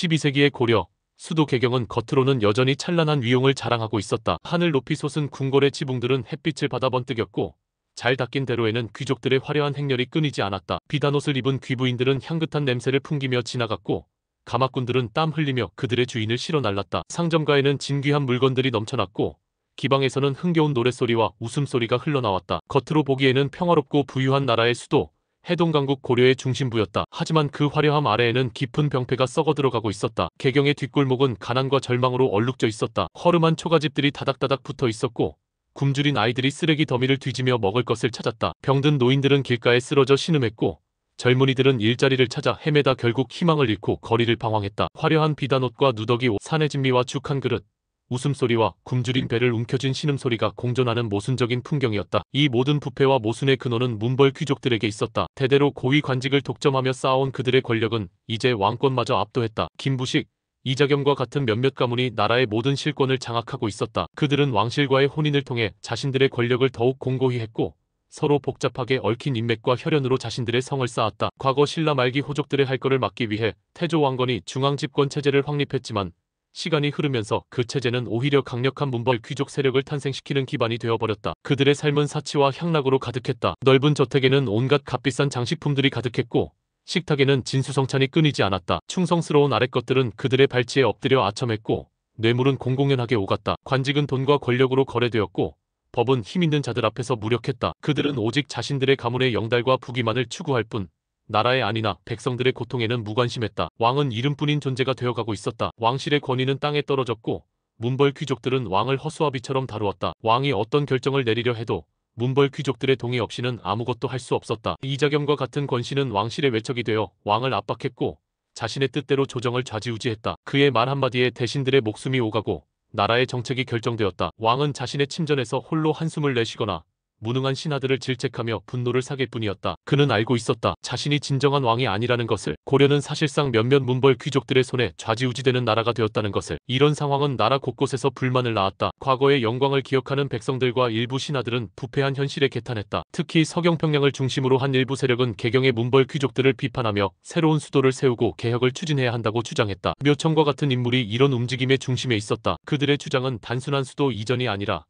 12세기의 고려, 수도 개경은 겉으로는 여전히 찬란한 위용을 자랑하고 있었다. 하늘 높이 솟은 궁궐의 지붕들은 햇빛을 받아 번뜩였고 잘 닦인 대로에는 귀족들의 화려한 행렬이 끊이지 않았다. 비단옷을 입은 귀부인들은 향긋한 냄새를 풍기며 지나갔고 가마꾼들은 땀 흘리며 그들의 주인을 실어 날랐다. 상점가에는 진귀한 물건들이 넘쳐났고 기방에서는 흥겨운 노랫소리와 웃음소리가 흘러나왔다. 겉으로 보기에는 평화롭고 부유한 나라의 수도, 해동강국 고려의 중심부였다. 하지만 그 화려함 아래에는 깊은 병폐가 썩어 들어가고 있었다. 개경의 뒷골목은 가난과 절망으로 얼룩져 있었다. 허름한 초가집들이 다닥다닥 붙어 있었고 굶주린 아이들이 쓰레기 더미를 뒤지며 먹을 것을 찾았다. 병든 노인들은 길가에 쓰러져 신음했고 젊은이들은 일자리를 찾아 헤매다 결국 희망을 잃고 거리를 방황했다. 화려한 비단옷과 누더기 옷, 산의 진미와 죽 한 그릇, 웃음소리와 굶주린 배를 움켜쥔 신음소리가 공존하는 모순적인 풍경이었다. 이 모든 부패와 모순의 근원은 문벌 귀족들에게 있었다. 대대로 고위 관직을 독점하며 쌓아온 그들의 권력은 이제 왕권마저 압도했다. 김부식, 이자겸과 같은 몇몇 가문이 나라의 모든 실권을 장악하고 있었다. 그들은 왕실과의 혼인을 통해 자신들의 권력을 더욱 공고히 했고 서로 복잡하게 얽힌 인맥과 혈연으로 자신들의 성을 쌓았다. 과거 신라 말기 호족들의 할 것을 막기 위해 태조 왕건이 중앙집권 체제를 확립했지만 시간이 흐르면서 그 체제는 오히려 강력한 문벌 귀족 세력을 탄생시키는 기반이 되어버렸다. 그들의 삶은 사치와 향락으로 가득했다. 넓은 저택에는 온갖 값비싼 장식품들이 가득했고 식탁에는 진수성찬이 끊이지 않았다. 충성스러운 아랫것들은 그들의 발치에 엎드려 아첨했고 뇌물은 공공연하게 오갔다. 관직은 돈과 권력으로 거래되었고 법은 힘있는 자들 앞에서 무력했다. 그들은 오직 자신들의 가문의 영달과 부귀만을 추구할 뿐 나라의 안위나 백성들의 고통에는 무관심했다. 왕은 이름뿐인 존재가 되어가고 있었다. 왕실의 권위는 땅에 떨어졌고 문벌 귀족들은 왕을 허수아비처럼 다루었다. 왕이 어떤 결정을 내리려 해도 문벌 귀족들의 동의 없이는 아무것도 할 수 없었다. 이자겸과 같은 권씨는 왕실의 외척이 되어 왕을 압박했고 자신의 뜻대로 조정을 좌지우지했다. 그의 말 한마디에 대신들의 목숨이 오가고 나라의 정책이 결정되었다. 왕은 자신의 침전에서 홀로 한숨을 내쉬거나 무능한 신하들을 질책하며 분노를 사갤 뿐이었다. 그는 알고 있었다. 자신이 진정한 왕이 아니라는 것을. 고려는 사실상 몇몇 문벌 귀족들의 손에 좌지우지되는 나라가 되었다는 것을. 이런 상황은 나라 곳곳에서 불만을 낳았다. 과거의 영광을 기억하는 백성들과 일부 신하들은 부패한 현실에 개탄했다. 특히 서경평양을 중심으로 한 일부 세력은 개경의 문벌 귀족들을 비판하며 새로운 수도를 세우고 개혁을 추진해야 한다고 주장했다. 묘청과 같은 인물이 이런 움직임의 중심에 있었다. 그들의 주장은 단순한 수도 이전이 아니라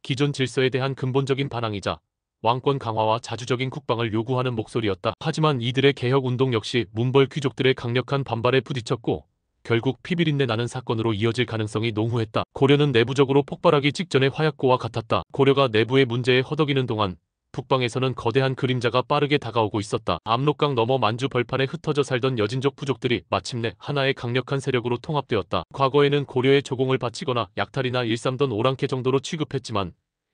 기존 질서에 대한 근본적인 반항이자 왕권 강화와 자주적인 국방을 요구하는 목소리였다. 하지만 이들의 개혁운동 역시 문벌 귀족들의 강력한 반발에 부딪혔고 결국 피비린내 나는 사건으로 이어질 가능성이 농후했다. 고려는 내부적으로 폭발하기 직전의 화약고와 같았다. 고려가 내부의 문제에 허덕이는 동안 북방에서는 거대한 그림자가 빠르게 다가오고 있었다. 압록강 너머 만주 벌판에 흩어져 살던 여진족 부족들이 마침내 하나의 강력한 세력으로 통합되었다. 과거에는 고려의 조공을 바치거나 약탈이나 일삼던 오랑캐 정도로 취급했지만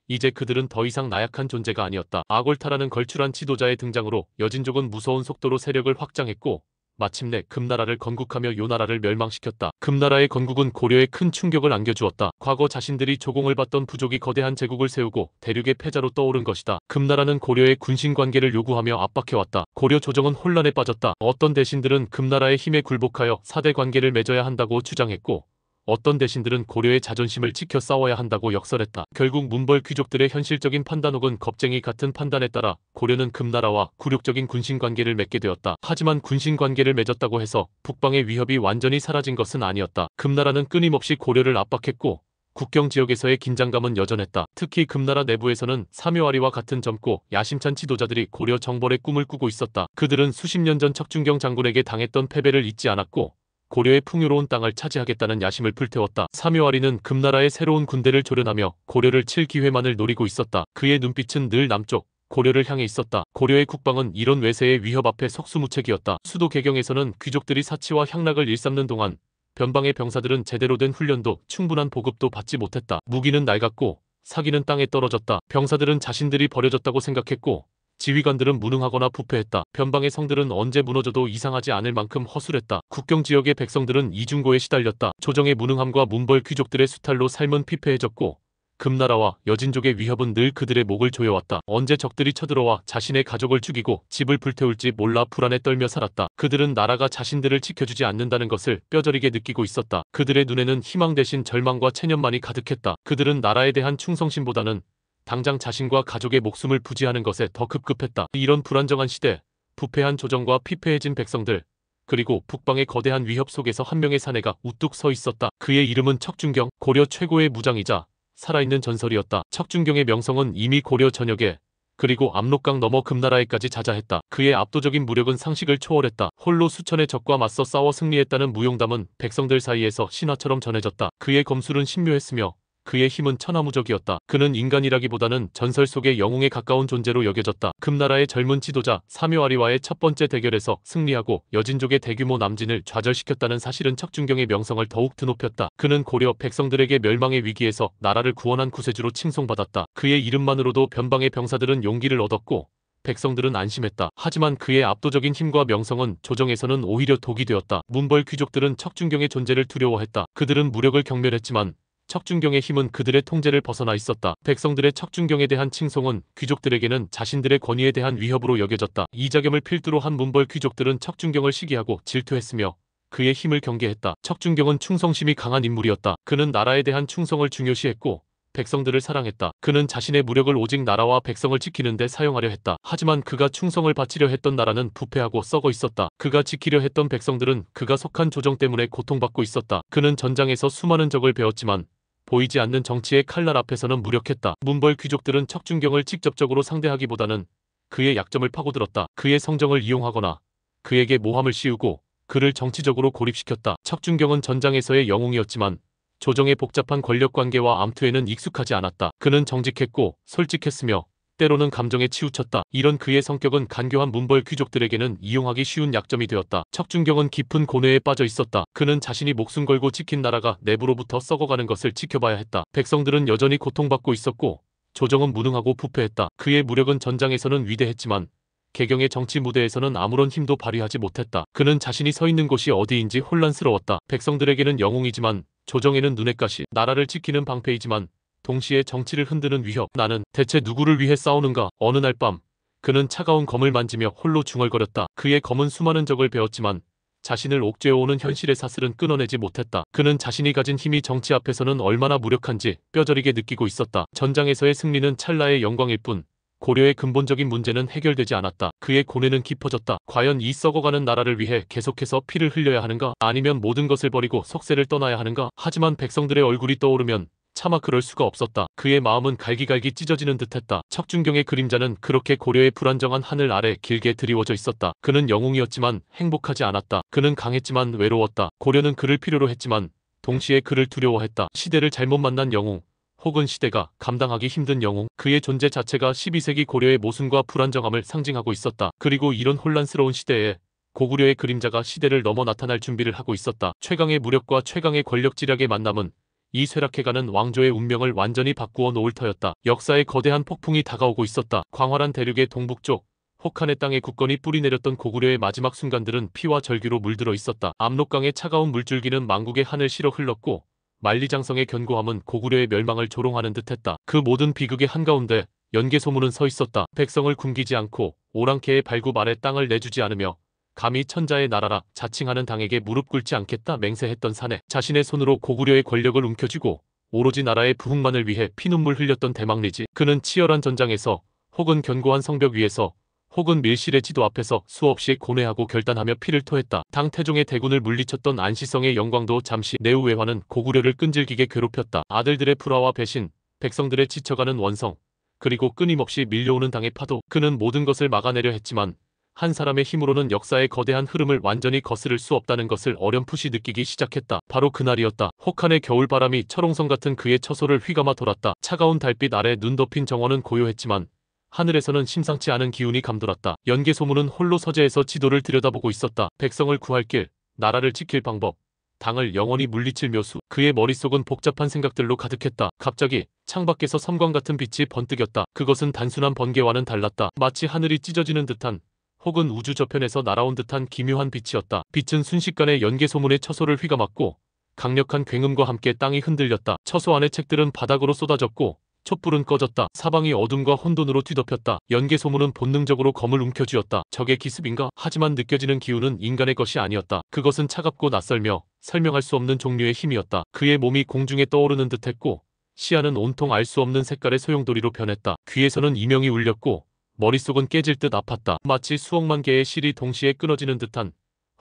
이제 그들은 더 이상 나약한 존재가 아니었다. 아골타라는 걸출한 지도자의 등장으로 여진족은 무서운 속도로 세력을 확장했고 마침내 금나라를 건국하며 요나라를 멸망시켰다. 금나라의 건국은 고려에 큰 충격을 안겨주었다. 과거 자신들이 조공을 받던 부족이 거대한 제국을 세우고 대륙의 패자로 떠오른 것이다. 금나라는 고려의 군신관계를 요구하며 압박해왔다. 고려 조정은 혼란에 빠졌다. 어떤 대신들은 금나라의 힘에 굴복하여 사대 관계를 맺어야 한다고 주장했고 어떤 대신들은 고려의 자존심을 지켜 싸워야 한다고 역설했다. 결국 문벌 귀족들의 현실적인 판단 혹은 겁쟁이 같은 판단에 따라 고려는 금나라와 굴욕적인 군신관계를 맺게 되었다. 하지만 군신관계를 맺었다고 해서 북방의 위협이 완전히 사라진 것은 아니었다. 금나라는 끊임없이 고려를 압박했고 국경 지역에서의 긴장감은 여전했다. 특히 금나라 내부에서는 사묘아리와 같은 젊고 야심찬 지도자들이 고려 정벌의 꿈을 꾸고 있었다. 그들은 수십 년 전 척준경 장군에게 당했던 패배를 잊지 않았고 고려의 풍요로운 땅을 차지하겠다는 야심을 불태웠다. 사묘아리는 금나라의 새로운 군대를 조련하며 고려를 칠 기회만을 노리고 있었다. 그의 눈빛은 늘 남쪽, 고려를 향해 있었다. 고려의 국방은 이런 외세의 위협 앞에 속수무책이었다. 수도 개경에서는 귀족들이 사치와 향락을 일삼는 동안 변방의 병사들은 제대로 된 훈련도 충분한 보급도 받지 못했다. 무기는 낡았고 사기는 땅에 떨어졌다. 병사들은 자신들이 버려졌다고 생각했고 지휘관들은 무능하거나 부패했다. 변방의 성들은 언제 무너져도 이상하지 않을 만큼 허술했다. 국경 지역의 백성들은 이중고에 시달렸다. 조정의 무능함과 문벌 귀족들의 수탈로 삶은 피폐해졌고 금나라와 여진족의 위협은 늘 그들의 목을 조여왔다. 언제 적들이 쳐들어와 자신의 가족을 죽이고 집을 불태울지 몰라 불안에 떨며 살았다. 그들은 나라가 자신들을 지켜주지 않는다는 것을 뼈저리게 느끼고 있었다. 그들의 눈에는 희망 대신 절망과 체념만이 가득했다. 그들은 나라에 대한 충성심보다는 당장 자신과 가족의 목숨을 부지하는 것에 더 급급했다. 이런 불안정한 시대, 부패한 조정과 피폐해진 백성들, 그리고 북방의 거대한 위협 속에서 한 명의 사내가 우뚝 서 있었다. 그의 이름은 척준경, 고려 최고의 무장이자 살아있는 전설이었다. 척준경의 명성은 이미 고려 전역에 그리고 압록강 너머 금나라에까지 자자했다. 그의 압도적인 무력은 상식을 초월했다. 홀로 수천의 적과 맞서 싸워 승리했다는 무용담은 백성들 사이에서 신화처럼 전해졌다. 그의 검술은 신묘했으며 그의 힘은 천하무적이었다. 그는 인간이라기보다는 전설 속의 영웅에 가까운 존재로 여겨졌다. 금나라의 젊은 지도자 사묘아리와의 첫 번째 대결에서 승리하고 여진족의 대규모 남진을 좌절시켰다는 사실은 척준경의 명성을 더욱 드높였다. 그는 고려 백성들에게 멸망의 위기에서 나라를 구원한 구세주로 칭송받았다. 그의 이름만으로도 변방의 병사들은 용기를 얻었고 백성들은 안심했다. 하지만 그의 압도적인 힘과 명성은 조정에서는 오히려 독이 되었다. 문벌 귀족들은 척준경의 존재를 두려워했다. 그들은 무력을 경멸했지만 척준경의 힘은 그들의 통제를 벗어나 있었다. 백성들의 척준경에 대한 칭송은 귀족들에게는 자신들의 권위에 대한 위협으로 여겨졌다. 이자겸을 필두로 한 문벌 귀족들은 척준경을 시기하고 질투했으며 그의 힘을 경계했다. 척준경은 충성심이 강한 인물이었다. 그는 나라에 대한 충성을 중요시했고 백성들을 사랑했다. 그는 자신의 무력을 오직 나라와 백성을 지키는 데 사용하려 했다. 하지만 그가 충성을 바치려 했던 나라는 부패하고 썩어 있었다. 그가 지키려 했던 백성들은 그가 속한 조정 때문에 고통받고 있었다. 그는 전장에서 수많은 적을 배웠지만 보이지 않는 정치의 칼날 앞에서는 무력했다. 문벌 귀족들은 척준경을 직접적으로 상대하기보다는 그의 약점을 파고들었다. 그의 성정을 이용하거나 그에게 모함을 씌우고 그를 정치적으로 고립시켰다. 척준경은 전장에서의 영웅이었지만 조정의 복잡한 권력관계와 암투에는 익숙하지 않았다. 그는 정직했고 솔직했으며 때로는 감정에 치우쳤다. 이런 그의 성격은 간교한 문벌 귀족들에게는 이용하기 쉬운 약점이 되었다. 척준경은 깊은 고뇌에 빠져 있었다. 그는 자신이 목숨 걸고 지킨 나라가 내부로부터 썩어가는 것을 지켜봐야 했다. 백성들은 여전히 고통받고 있었고 조정은 무능하고 부패했다. 그의 무력은 전장에서는 위대했지만 개경의 정치 무대에서는 아무런 힘도 발휘하지 못했다. 그는 자신이 서 있는 곳이 어디인지 혼란스러웠다. 백성들에게는 영웅이지만 조정에는 눈엣 가시, 나라를 지키는 방패이지만 동시에 정치를 흔드는 위협. 나는 대체 누구를 위해 싸우는가? 어느 날 밤 그는 차가운 검을 만지며 홀로 중얼거렸다. 그의 검은 수많은 적을 베었지만 자신을 옥죄어오는 현실의 사슬은 끊어내지 못했다. 그는 자신이 가진 힘이 정치 앞에서는 얼마나 무력한지 뼈저리게 느끼고 있었다. 전장에서의 승리는 찰나의 영광일 뿐 고려의 근본적인 문제는 해결되지 않았다. 그의 고뇌는 깊어졌다. 과연 이 썩어가는 나라를 위해 계속해서 피를 흘려야 하는가? 아니면 모든 것을 버리고 속세를 떠나야 하는가? 하지만 백성들의 얼굴이 떠오르면 차마 그럴 수가 없었다. 그의 마음은 갈기갈기 찢어지는 듯했다. 척준경의 그림자는 그렇게 고려의 불안정한 하늘 아래 길게 드리워져 있었다. 그는 영웅이었지만 행복하지 않았다. 그는 강했지만 외로웠다. 고려는 그를 필요로 했지만 동시에 그를 두려워했다. 시대를 잘못 만난 영웅, 혹은 시대가 감당하기 힘든 영웅. 그의 존재 자체가 12세기 고려의 모순과 불안정함을 상징하고 있었다. 그리고 이런 혼란스러운 시대에 고구려의 그림자가 시대를 넘어 나타날 준비를 하고 있었다. 최강의 무력과 최강의 권력 지략의 만남은 이 쇠락해가는 왕조의 운명을 완전히 바꾸어 놓을 터였다. 역사의 거대한 폭풍이 다가오고 있었다. 광활한 대륙의 동북쪽 혹한의 땅에 굳건히 뿌리내렸던 고구려의 마지막 순간들은 피와 절규로 물들어 있었다. 압록강의 차가운 물줄기는 만국의 하늘 실어 흘렀고 만리장성의 견고함은 고구려의 멸망을 조롱하는 듯했다. 그 모든 비극의 한가운데 연개소문은 서 있었다. 백성을 굶기지 않고 오랑캐의 발굽 아래 땅을 내주지 않으며 감히 천자의 나라라 자칭하는 당에게 무릎 꿇지 않겠다 맹세했던 사내. 자신의 손으로 고구려의 권력을 움켜쥐고 오로지 나라의 부흥만을 위해 피눈물 흘렸던 대망리지. 그는 치열한 전장에서 혹은 견고한 성벽 위에서 혹은 밀실의 지도 앞에서 수없이 고뇌하고 결단하며 피를 토했다. 당태종의 대군을 물리쳤던 안시성의 영광도 잠시 내후외화는 고구려를 끈질기게 괴롭혔다. 아들들의 불화와 배신, 백성들의 지쳐가는 원성, 그리고 끊임없이 밀려오는 당의 파도. 그는 모든 것을 막아내려 했지만 한 사람의 힘으로는 역사의 거대한 흐름을 완전히 거스를 수 없다는 것을 어렴풋이 느끼기 시작했다. 바로 그날이었다. 혹한의 겨울바람이 철옹성 같은 그의 처소를 휘감아 돌았다. 차가운 달빛 아래 눈 덮인 정원은 고요했지만 하늘에서는 심상치 않은 기운이 감돌았다. 연개소문은 홀로 서재에서 지도를 들여다보고 있었다. 백성을 구할 길, 나라를 지킬 방법, 당을 영원히 물리칠 묘수. 그의 머릿속은 복잡한 생각들로 가득했다. 갑자기 창밖에서 섬광 같은 빛이 번뜩였다. 그것은 단순한 번개와는 달랐다. 마치 하늘이 찢어지는 듯한 혹은 우주 저편에서 날아온 듯한 기묘한 빛이었다. 빛은 순식간에 연개소문의 처소를 휘감았고 강력한 굉음과 함께 땅이 흔들렸다. 처소 안의 책들은 바닥으로 쏟아졌고 촛불은 꺼졌다. 사방이 어둠과 혼돈으로 뒤덮였다. 연개소문은 본능적으로 검을 움켜쥐었다. 적의 기습인가? 하지만 느껴지는 기운은 인간의 것이 아니었다. 그것은 차갑고 낯설며 설명할 수 없는 종류의 힘이었다. 그의 몸이 공중에 떠오르는 듯했고 시야는 온통 알 수 없는 색깔의 소용돌이로 변했다. 귀에서는 이명이 울렸고 머릿속은 깨질 듯 아팠다. 마치 수억만 개의 실이 동시에 끊어지는 듯한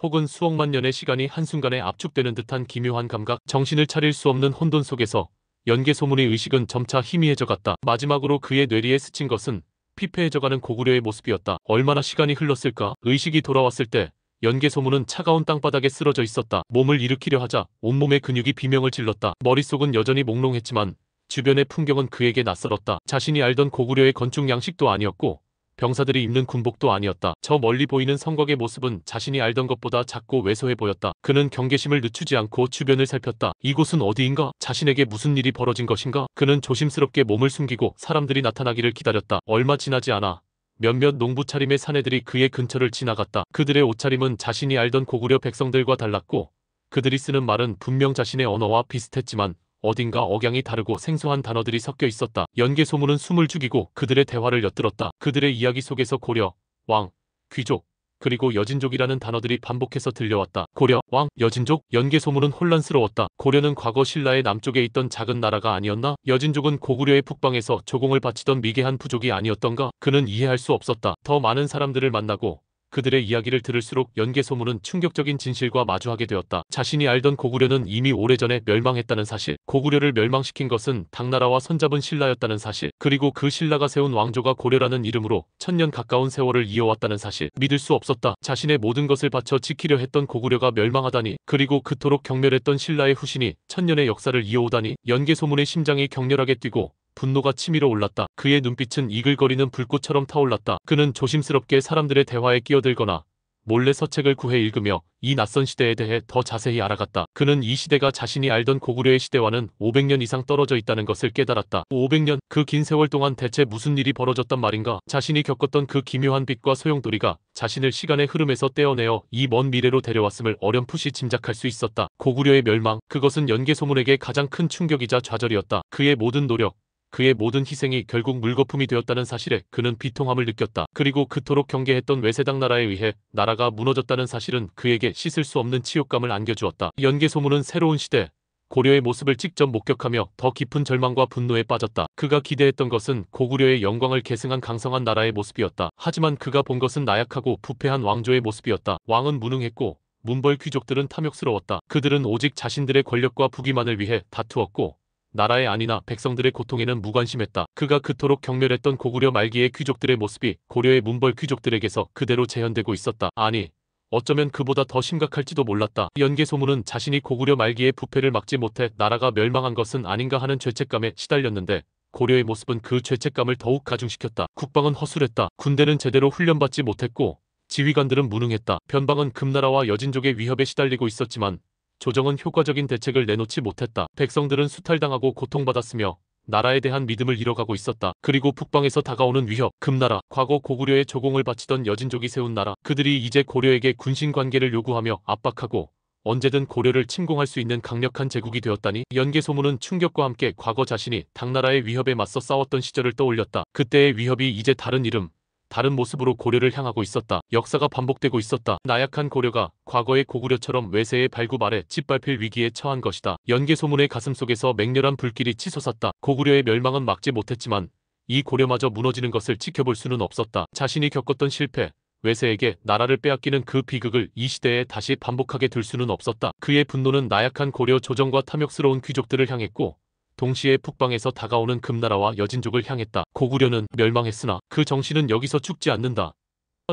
혹은 수억만 년의 시간이 한순간에 압축되는 듯한 기묘한 감각, 정신을 차릴 수 없는 혼돈 속에서 연개 소문의 의식은 점차 희미해져 갔다. 마지막으로 그의 뇌리에 스친 것은 피폐해져가는 고구려의 모습이었다. 얼마나 시간이 흘렀을까? 의식이 돌아왔을 때 연개 소문은 차가운 땅바닥에 쓰러져 있었다. 몸을 일으키려 하자 온몸의 근육이 비명을 질렀다. 머릿속은 여전히 몽롱했지만 주변의 풍경은 그에게 낯설었다. 자신이 알던 고구려의 건축 양식도 아니었고 병사들이 입는 군복도 아니었다. 저 멀리 보이는 성곽의 모습은 자신이 알던 것보다 작고 왜소해 보였다. 그는 경계심을 늦추지 않고 주변을 살폈다. 이곳은 어디인가? 자신에게 무슨 일이 벌어진 것인가? 그는 조심스럽게 몸을 숨기고 사람들이 나타나기를 기다렸다. 얼마 지나지 않아 몇몇 농부 차림의 사내들이 그의 근처를 지나갔다. 그들의 옷차림은 자신이 알던 고구려 백성들과 달랐고 그들이 쓰는 말은 분명 자신의 언어와 비슷했지만 어딘가 억양이 다르고 생소한 단어들이 섞여 있었다. 연개 소문은 숨을 죽이고 그들의 대화를 엿들었다. 그들의 이야기 속에서 고려, 왕, 귀족, 그리고 여진족이라는 단어들이 반복해서 들려왔다. 고려, 왕, 여진족? 연개 소문은 혼란스러웠다. 고려는 과거 신라의 남쪽에 있던 작은 나라가 아니었나? 여진족은 고구려의 북방에서 조공을 바치던 미개한 부족이 아니었던가? 그는 이해할 수 없었다. 더 많은 사람들을 만나고 그들의 이야기를 들을수록 연개 소문은 충격적인 진실과 마주하게 되었다. 자신이 알던 고구려는 이미 오래전에 멸망했다는 사실, 고구려를 멸망시킨 것은 당나라와 손잡은 신라였다는 사실, 그리고 그 신라가 세운 왕조가 고려라는 이름으로 천년 가까운 세월을 이어왔다는 사실, 믿을 수 없었다. 자신의 모든 것을 바쳐 지키려 했던 고구려가 멸망하다니, 그리고 그토록 경멸했던 신라의 후신이 천년의 역사를 이어오다니. 연개 소문의 심장이 격렬하게 뛰고 분노가 치밀어 올랐다. 그의 눈빛은 이글거리는 불꽃처럼 타올랐다. 그는 조심스럽게 사람들의 대화에 끼어들거나 몰래 서책을 구해 읽으며 이 낯선 시대에 대해 더 자세히 알아갔다. 그는 이 시대가 자신이 알던 고구려의 시대와는 500년 이상 떨어져 있다는 것을 깨달았다. 500년? 그 긴 세월 동안 대체 무슨 일이 벌어졌단 말인가? 자신이 겪었던 그 기묘한 빛과 소용돌이가 자신을 시간의 흐름에서 떼어내어 이 먼 미래로 데려왔음을 어렴풋이 짐작할 수 있었다. 고구려의 멸망, 그것은 연개 소문에게 가장 큰 충격이자 좌절이었다. 그의 모든 노력, 그의 모든 희생이 결국 물거품이 되었다는 사실에 그는 비통함을 느꼈다. 그리고 그토록 경계했던 외세당 나라에 의해 나라가 무너졌다는 사실은 그에게 씻을 수 없는 치욕감을 안겨주었다. 연개 소문은 새로운 시대, 고려의 모습을 직접 목격하며 더 깊은 절망과 분노에 빠졌다. 그가 기대했던 것은 고구려의 영광을 계승한 강성한 나라의 모습이었다. 하지만 그가 본 것은 나약하고 부패한 왕조의 모습이었다. 왕은 무능했고 문벌 귀족들은 탐욕스러웠다. 그들은 오직 자신들의 권력과 부귀만을 위해 다투었고 나라의 안위나 백성들의 고통에는 무관심했다. 그가 그토록 경멸했던 고구려 말기의 귀족들의 모습이 고려의 문벌 귀족들에게서 그대로 재현되고 있었다. 아니, 어쩌면 그보다 더 심각할지도 몰랐다. 연개 소문은 자신이 고구려 말기의 부패를 막지 못해 나라가 멸망한 것은 아닌가 하는 죄책감에 시달렸는데 고려의 모습은 그 죄책감을 더욱 가중시켰다. 국방은 허술했다. 군대는 제대로 훈련받지 못했고 지휘관들은 무능했다. 변방은 금나라와 여진족의 위협에 시달리고 있었지만 조정은 효과적인 대책을 내놓지 못했다. 백성들은 수탈당하고 고통받았으며 나라에 대한 믿음을 잃어가고 있었다. 그리고 북방에서 다가오는 위협, 금나라, 과거 고구려에 조공을 바치던 여진족이 세운 나라, 그들이 이제 고려에게 군신관계를 요구하며 압박하고 언제든 고려를 침공할 수 있는 강력한 제국이 되었다니. 연개 소문은 충격과 함께 과거 자신이 당나라의 위협에 맞서 싸웠던 시절을 떠올렸다. 그때의 위협이 이제 다른 이름, 다른 모습으로 고려를 향하고 있었다. 역사가 반복되고 있었다. 나약한 고려가 과거의 고구려처럼 외세의 발굽 아래 짓밟힐 위기에 처한 것이다. 연개 소문의 가슴속에서 맹렬한 불길이 치솟았다. 고구려의 멸망은 막지 못했지만 이 고려마저 무너지는 것을 지켜볼 수는 없었다. 자신이 겪었던 실패, 외세에게 나라를 빼앗기는 그 비극을 이 시대에 다시 반복하게 둘 수는 없었다. 그의 분노는 나약한 고려 조정과 탐욕스러운 귀족들을 향했고 동시에 북방에서 다가오는 금나라와 여진족을 향했다. 고구려는 멸망했으나 그 정신은 여기서 죽지 않는다.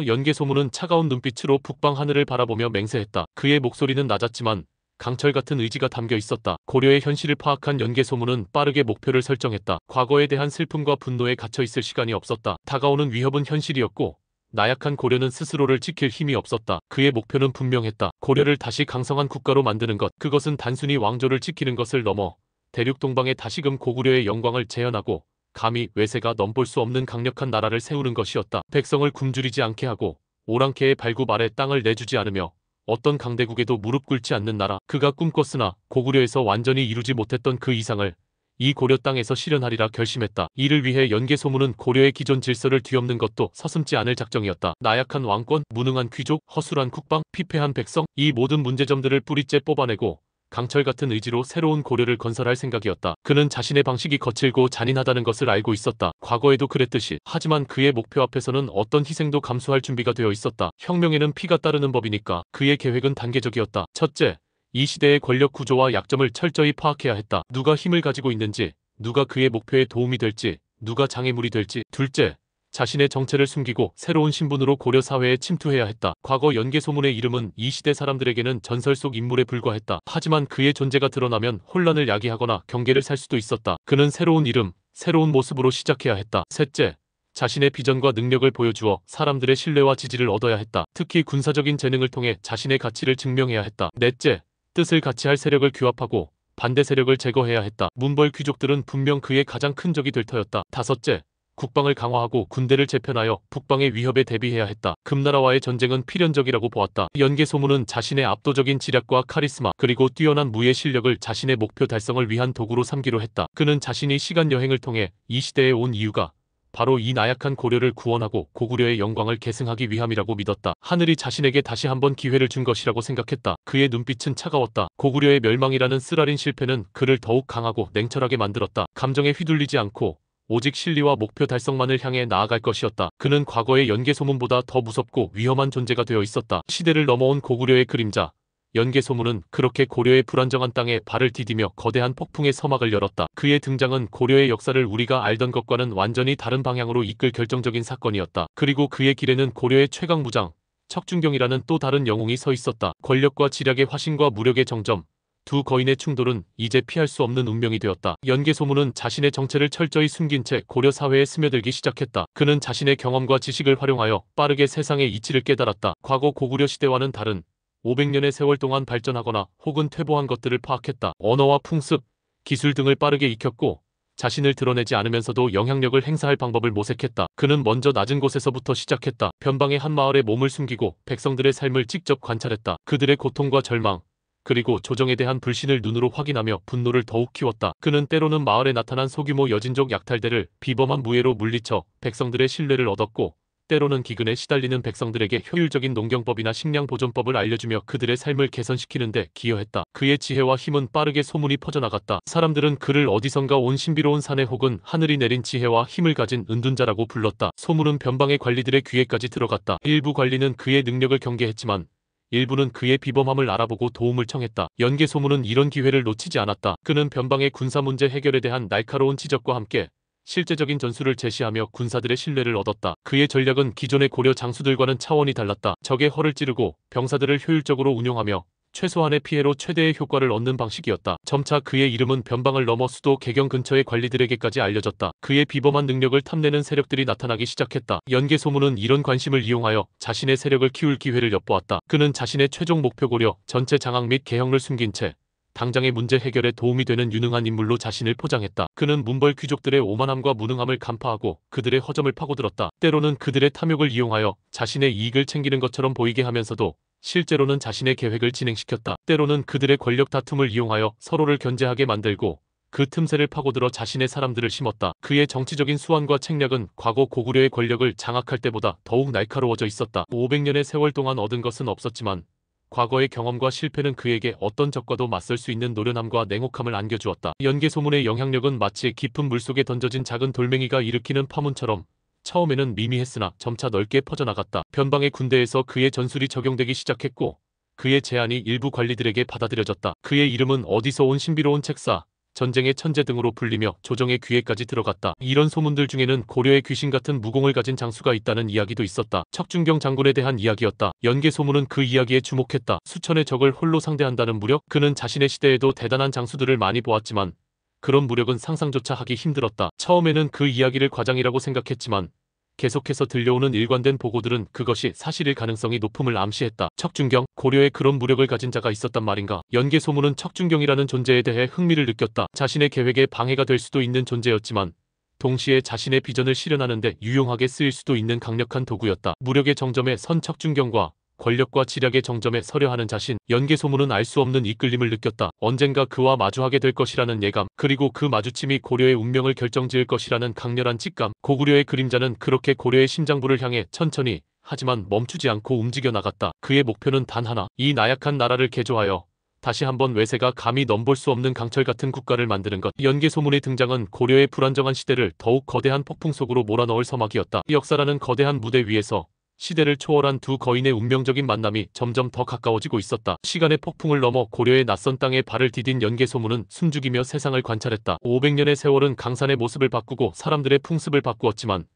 연개 소문은 차가운 눈빛으로 북방 하늘을 바라보며 맹세했다. 그의 목소리는 낮았지만 강철 같은 의지가 담겨 있었다. 고려의 현실을 파악한 연개 소문은 빠르게 목표를 설정했다. 과거에 대한 슬픔과 분노에 갇혀 있을 시간이 없었다. 다가오는 위협은 현실이었고 나약한 고려는 스스로를 지킬 힘이 없었다. 그의 목표는 분명했다. 고려를 다시 강성한 국가로 만드는 것. 그것은 단순히 왕조를 지키는 것을 넘어 대륙 동방에 다시금 고구려의 영광을 재현하고 감히 외세가 넘볼 수 없는 강력한 나라를 세우는 것이었다. 백성을 굶주리지 않게 하고 오랑캐의 발굽 아래 땅을 내주지 않으며 어떤 강대국에도 무릎 꿇지 않는 나라. 그가 꿈꿨으나 고구려에서 완전히 이루지 못했던 그 이상을 이 고려 땅에서 실현하리라 결심했다. 이를 위해 연개 소문은 고려의 기존 질서를 뒤엎는 것도 서슴지 않을 작정이었다. 나약한 왕권, 무능한 귀족, 허술한 국방, 피폐한 백성, 이 모든 문제점들을 뿌리째 뽑아내고 강철 같은 의지로 새로운 고려를 건설할 생각이었다. 그는 자신의 방식이 거칠고 잔인하다는 것을 알고 있었다. 과거에도 그랬듯이. 하지만 그의 목표 앞에서는 어떤 희생도 감수할 준비가 되어 있었다. 혁명에는 피가 따르는 법이니까. 그의 계획은 단계적이었다. 첫째, 이 시대의 권력 구조와 약점을 철저히 파악해야 했다. 누가 힘을 가지고 있는지, 누가 그의 목표에 도움이 될지, 누가 장애물이 될지. 둘째, 자신의 정체를 숨기고 새로운 신분으로 고려 사회에 침투해야 했다. 과거 연개 소문의 이름은 이 시대 사람들에게는 전설 속 인물에 불과했다. 하지만 그의 존재가 드러나면 혼란을 야기하거나 경계를 살 수도 있었다. 그는 새로운 이름, 새로운 모습으로 시작해야 했다. 셋째, 자신의 비전과 능력을 보여주어 사람들의 신뢰와 지지를 얻어야 했다. 특히 군사적인 재능을 통해 자신의 가치를 증명해야 했다. 넷째, 뜻을 같이 할 세력을 규합하고 반대 세력을 제거해야 했다. 문벌 귀족들은 분명 그의 가장 큰 적이 될 터였다. 다섯째, 국방을 강화하고 군대를 재편하여 북방의 위협에 대비해야 했다. 금나라와의 전쟁은 필연적이라고 보았다. 연개 소문은 자신의 압도적인 지략과 카리스마 그리고 뛰어난 무예 실력을 자신의 목표 달성을 위한 도구로 삼기로 했다. 그는 자신이 시간 여행을 통해 이 시대에 온 이유가 바로 이 나약한 고려를 구원하고 고구려의 영광을 계승하기 위함이라고 믿었다. 하늘이 자신에게 다시 한번 기회를 준 것이라고 생각했다. 그의 눈빛은 차가웠다. 고구려의 멸망이라는 쓰라린 실패는 그를 더욱 강하고 냉철하게 만들었다. 감정에 휘둘리지 않고 오직 실리와 목표 달성만을 향해 나아갈 것이었다. 그는 과거의 연개 소문보다 더 무섭고 위험한 존재가 되어 있었다. 시대를 넘어온 고구려의 그림자. 연개 소문은 그렇게 고려의 불안정한 땅에 발을 디디며 거대한 폭풍의 서막을 열었다. 그의 등장은 고려의 역사를 우리가 알던 것과는 완전히 다른 방향으로 이끌 결정적인 사건이었다. 그리고 그의 길에는 고려의 최강 무장, 척준경이라는 또 다른 영웅이 서 있었다. 권력과 지략의 화신과 무력의 정점. 두 거인의 충돌은 이제 피할 수 없는 운명이 되었다. 연개 소문은 자신의 정체를 철저히 숨긴 채 고려 사회에 스며들기 시작했다. 그는 자신의 경험과 지식을 활용하여 빠르게 세상의 이치를 깨달았다. 과거 고구려 시대와는 다른 500년의 세월 동안 발전하거나 혹은 퇴보한 것들을 파악했다. 언어와 풍습, 기술 등을 빠르게 익혔고 자신을 드러내지 않으면서도 영향력을 행사할 방법을 모색했다. 그는 먼저 낮은 곳에서부터 시작했다. 변방의 한 마을에 몸을 숨기고 백성들의 삶을 직접 관찰했다. 그들의 고통과 절망, 그리고 조정에 대한 불신을 눈으로 확인하며 분노를 더욱 키웠다. 그는 때로는 마을에 나타난 소규모 여진족 약탈대를 비범한 무예로 물리쳐 백성들의 신뢰를 얻었고 때로는 기근에 시달리는 백성들에게 효율적인 농경법이나 식량 보존법을 알려주며 그들의 삶을 개선시키는 데 기여했다. 그의 지혜와 힘은 빠르게 소문이 퍼져나갔다. 사람들은 그를 어디선가 온 신비로운 사내 혹은 하늘이 내린 지혜와 힘을 가진 은둔자라고 불렀다. 소문은 변방의 관리들의 귀에까지 들어갔다. 일부 관리는 그의 능력을 경계했지만 일부는 그의 비범함을 알아보고 도움을 청했다. 연개 소문은 이런 기회를 놓치지 않았다. 그는 변방의 군사 문제 해결에 대한 날카로운 지적과 함께 실제적인 전술을 제시하며 군사들의 신뢰를 얻었다. 그의 전략은 기존의 고려 장수들과는 차원이 달랐다. 적의 허를 찌르고 병사들을 효율적으로 운용하며 최소한의 피해로 최대의 효과를 얻는 방식이었다. 점차 그의 이름은 변방을 넘어 수도 개경 근처의 관리들에게까지 알려졌다. 그의 비범한 능력을 탐내는 세력들이 나타나기 시작했다. 연개 소문은 이런 관심을 이용하여 자신의 세력을 키울 기회를 엿보았다. 그는 자신의 최종 목표 고려 전체 장악 및 개혁을 숨긴 채 당장의 문제 해결에 도움이 되는 유능한 인물로 자신을 포장했다. 그는 문벌 귀족들의 오만함과 무능함을 간파하고 그들의 허점을 파고들었다. 때로는 그들의 탐욕을 이용하여 자신의 이익을 챙기는 것처럼 보이게 하면서도 실제로는 자신의 계획을 진행시켰다. 때로는 그들의 권력 다툼을 이용하여 서로를 견제하게 만들고 그 틈새를 파고들어 자신의 사람들을 심었다. 그의 정치적인 수완과 책략은 과거 고구려의 권력을 장악할 때보다 더욱 날카로워져 있었다. 500년의 세월 동안 얻은 것은 없었지만 과거의 경험과 실패는 그에게 어떤 적과도 맞설 수 있는 노련함과 냉혹함을 안겨주었다. 연개 소문의 영향력은 마치 깊은 물속에 던져진 작은 돌멩이가 일으키는 파문처럼 처음에는 미미했으나 점차 넓게 퍼져나갔다. 변방의 군대에서 그의 전술이 적용되기 시작했고 그의 제안이 일부 관리들에게 받아들여졌다. 그의 이름은 어디서 온 신비로운 책사, 전쟁의 천재 등으로 불리며 조정의 귀에까지 들어갔다. 이런 소문들 중에는 고려의 귀신 같은 무공을 가진 장수가 있다는 이야기도 있었다. 척준경 장군에 대한 이야기였다. 연개 소문은 그 이야기에 주목했다. 수천의 적을 홀로 상대한다는 무력? 그는 자신의 시대에도 대단한 장수들을 많이 보았지만 그런 무력은 상상조차 하기 힘들었다. 처음에는 그 이야기를 과장이라고 생각했지만 계속해서 들려오는 일관된 보고들은 그것이 사실일 가능성이 높음을 암시했다. 척준경, 고려에 그런 무력을 가진 자가 있었단 말인가? 연개 소문은 척준경이라는 존재에 대해 흥미를 느꼈다. 자신의 계획에 방해가 될 수도 있는 존재였지만 동시에 자신의 비전을 실현하는 데 유용하게 쓰일 수도 있는 강력한 도구였다. 무력의 정점에 선 척준경과 권력과 지략의 정점에 서려 하는 자신. 연개 소문은 알 수 없는 이끌림을 느꼈다. 언젠가 그와 마주하게 될 것이라는 예감, 그리고 그 마주침이 고려의 운명을 결정지을 것이라는 강렬한 직감. 고구려의 그림자는 그렇게 고려의 심장부를 향해 천천히 하지만 멈추지 않고 움직여 나갔다. 그의 목표는 단 하나, 이 나약한 나라를 개조하여 다시 한번 외세가 감히 넘볼 수 없는 강철 같은 국가를 만드는 것. 연개 소문의 등장은 고려의 불안정한 시대를 더욱 거대한 폭풍 속으로 몰아넣을 서막이었다. 역사라는 거대한 무대 위에서 시대를 초월한 두 거인의 운명적인 만남이 점점 더 가까워지고 있었다. 시간의 폭풍을 넘어 고려의 낯선 땅에 발을 디딘 연개 소문은 숨죽이며 세상을 관찰했다. 500년의 세월은 강산의 모습을 바꾸고 사람들의 풍습을 바꾸었지만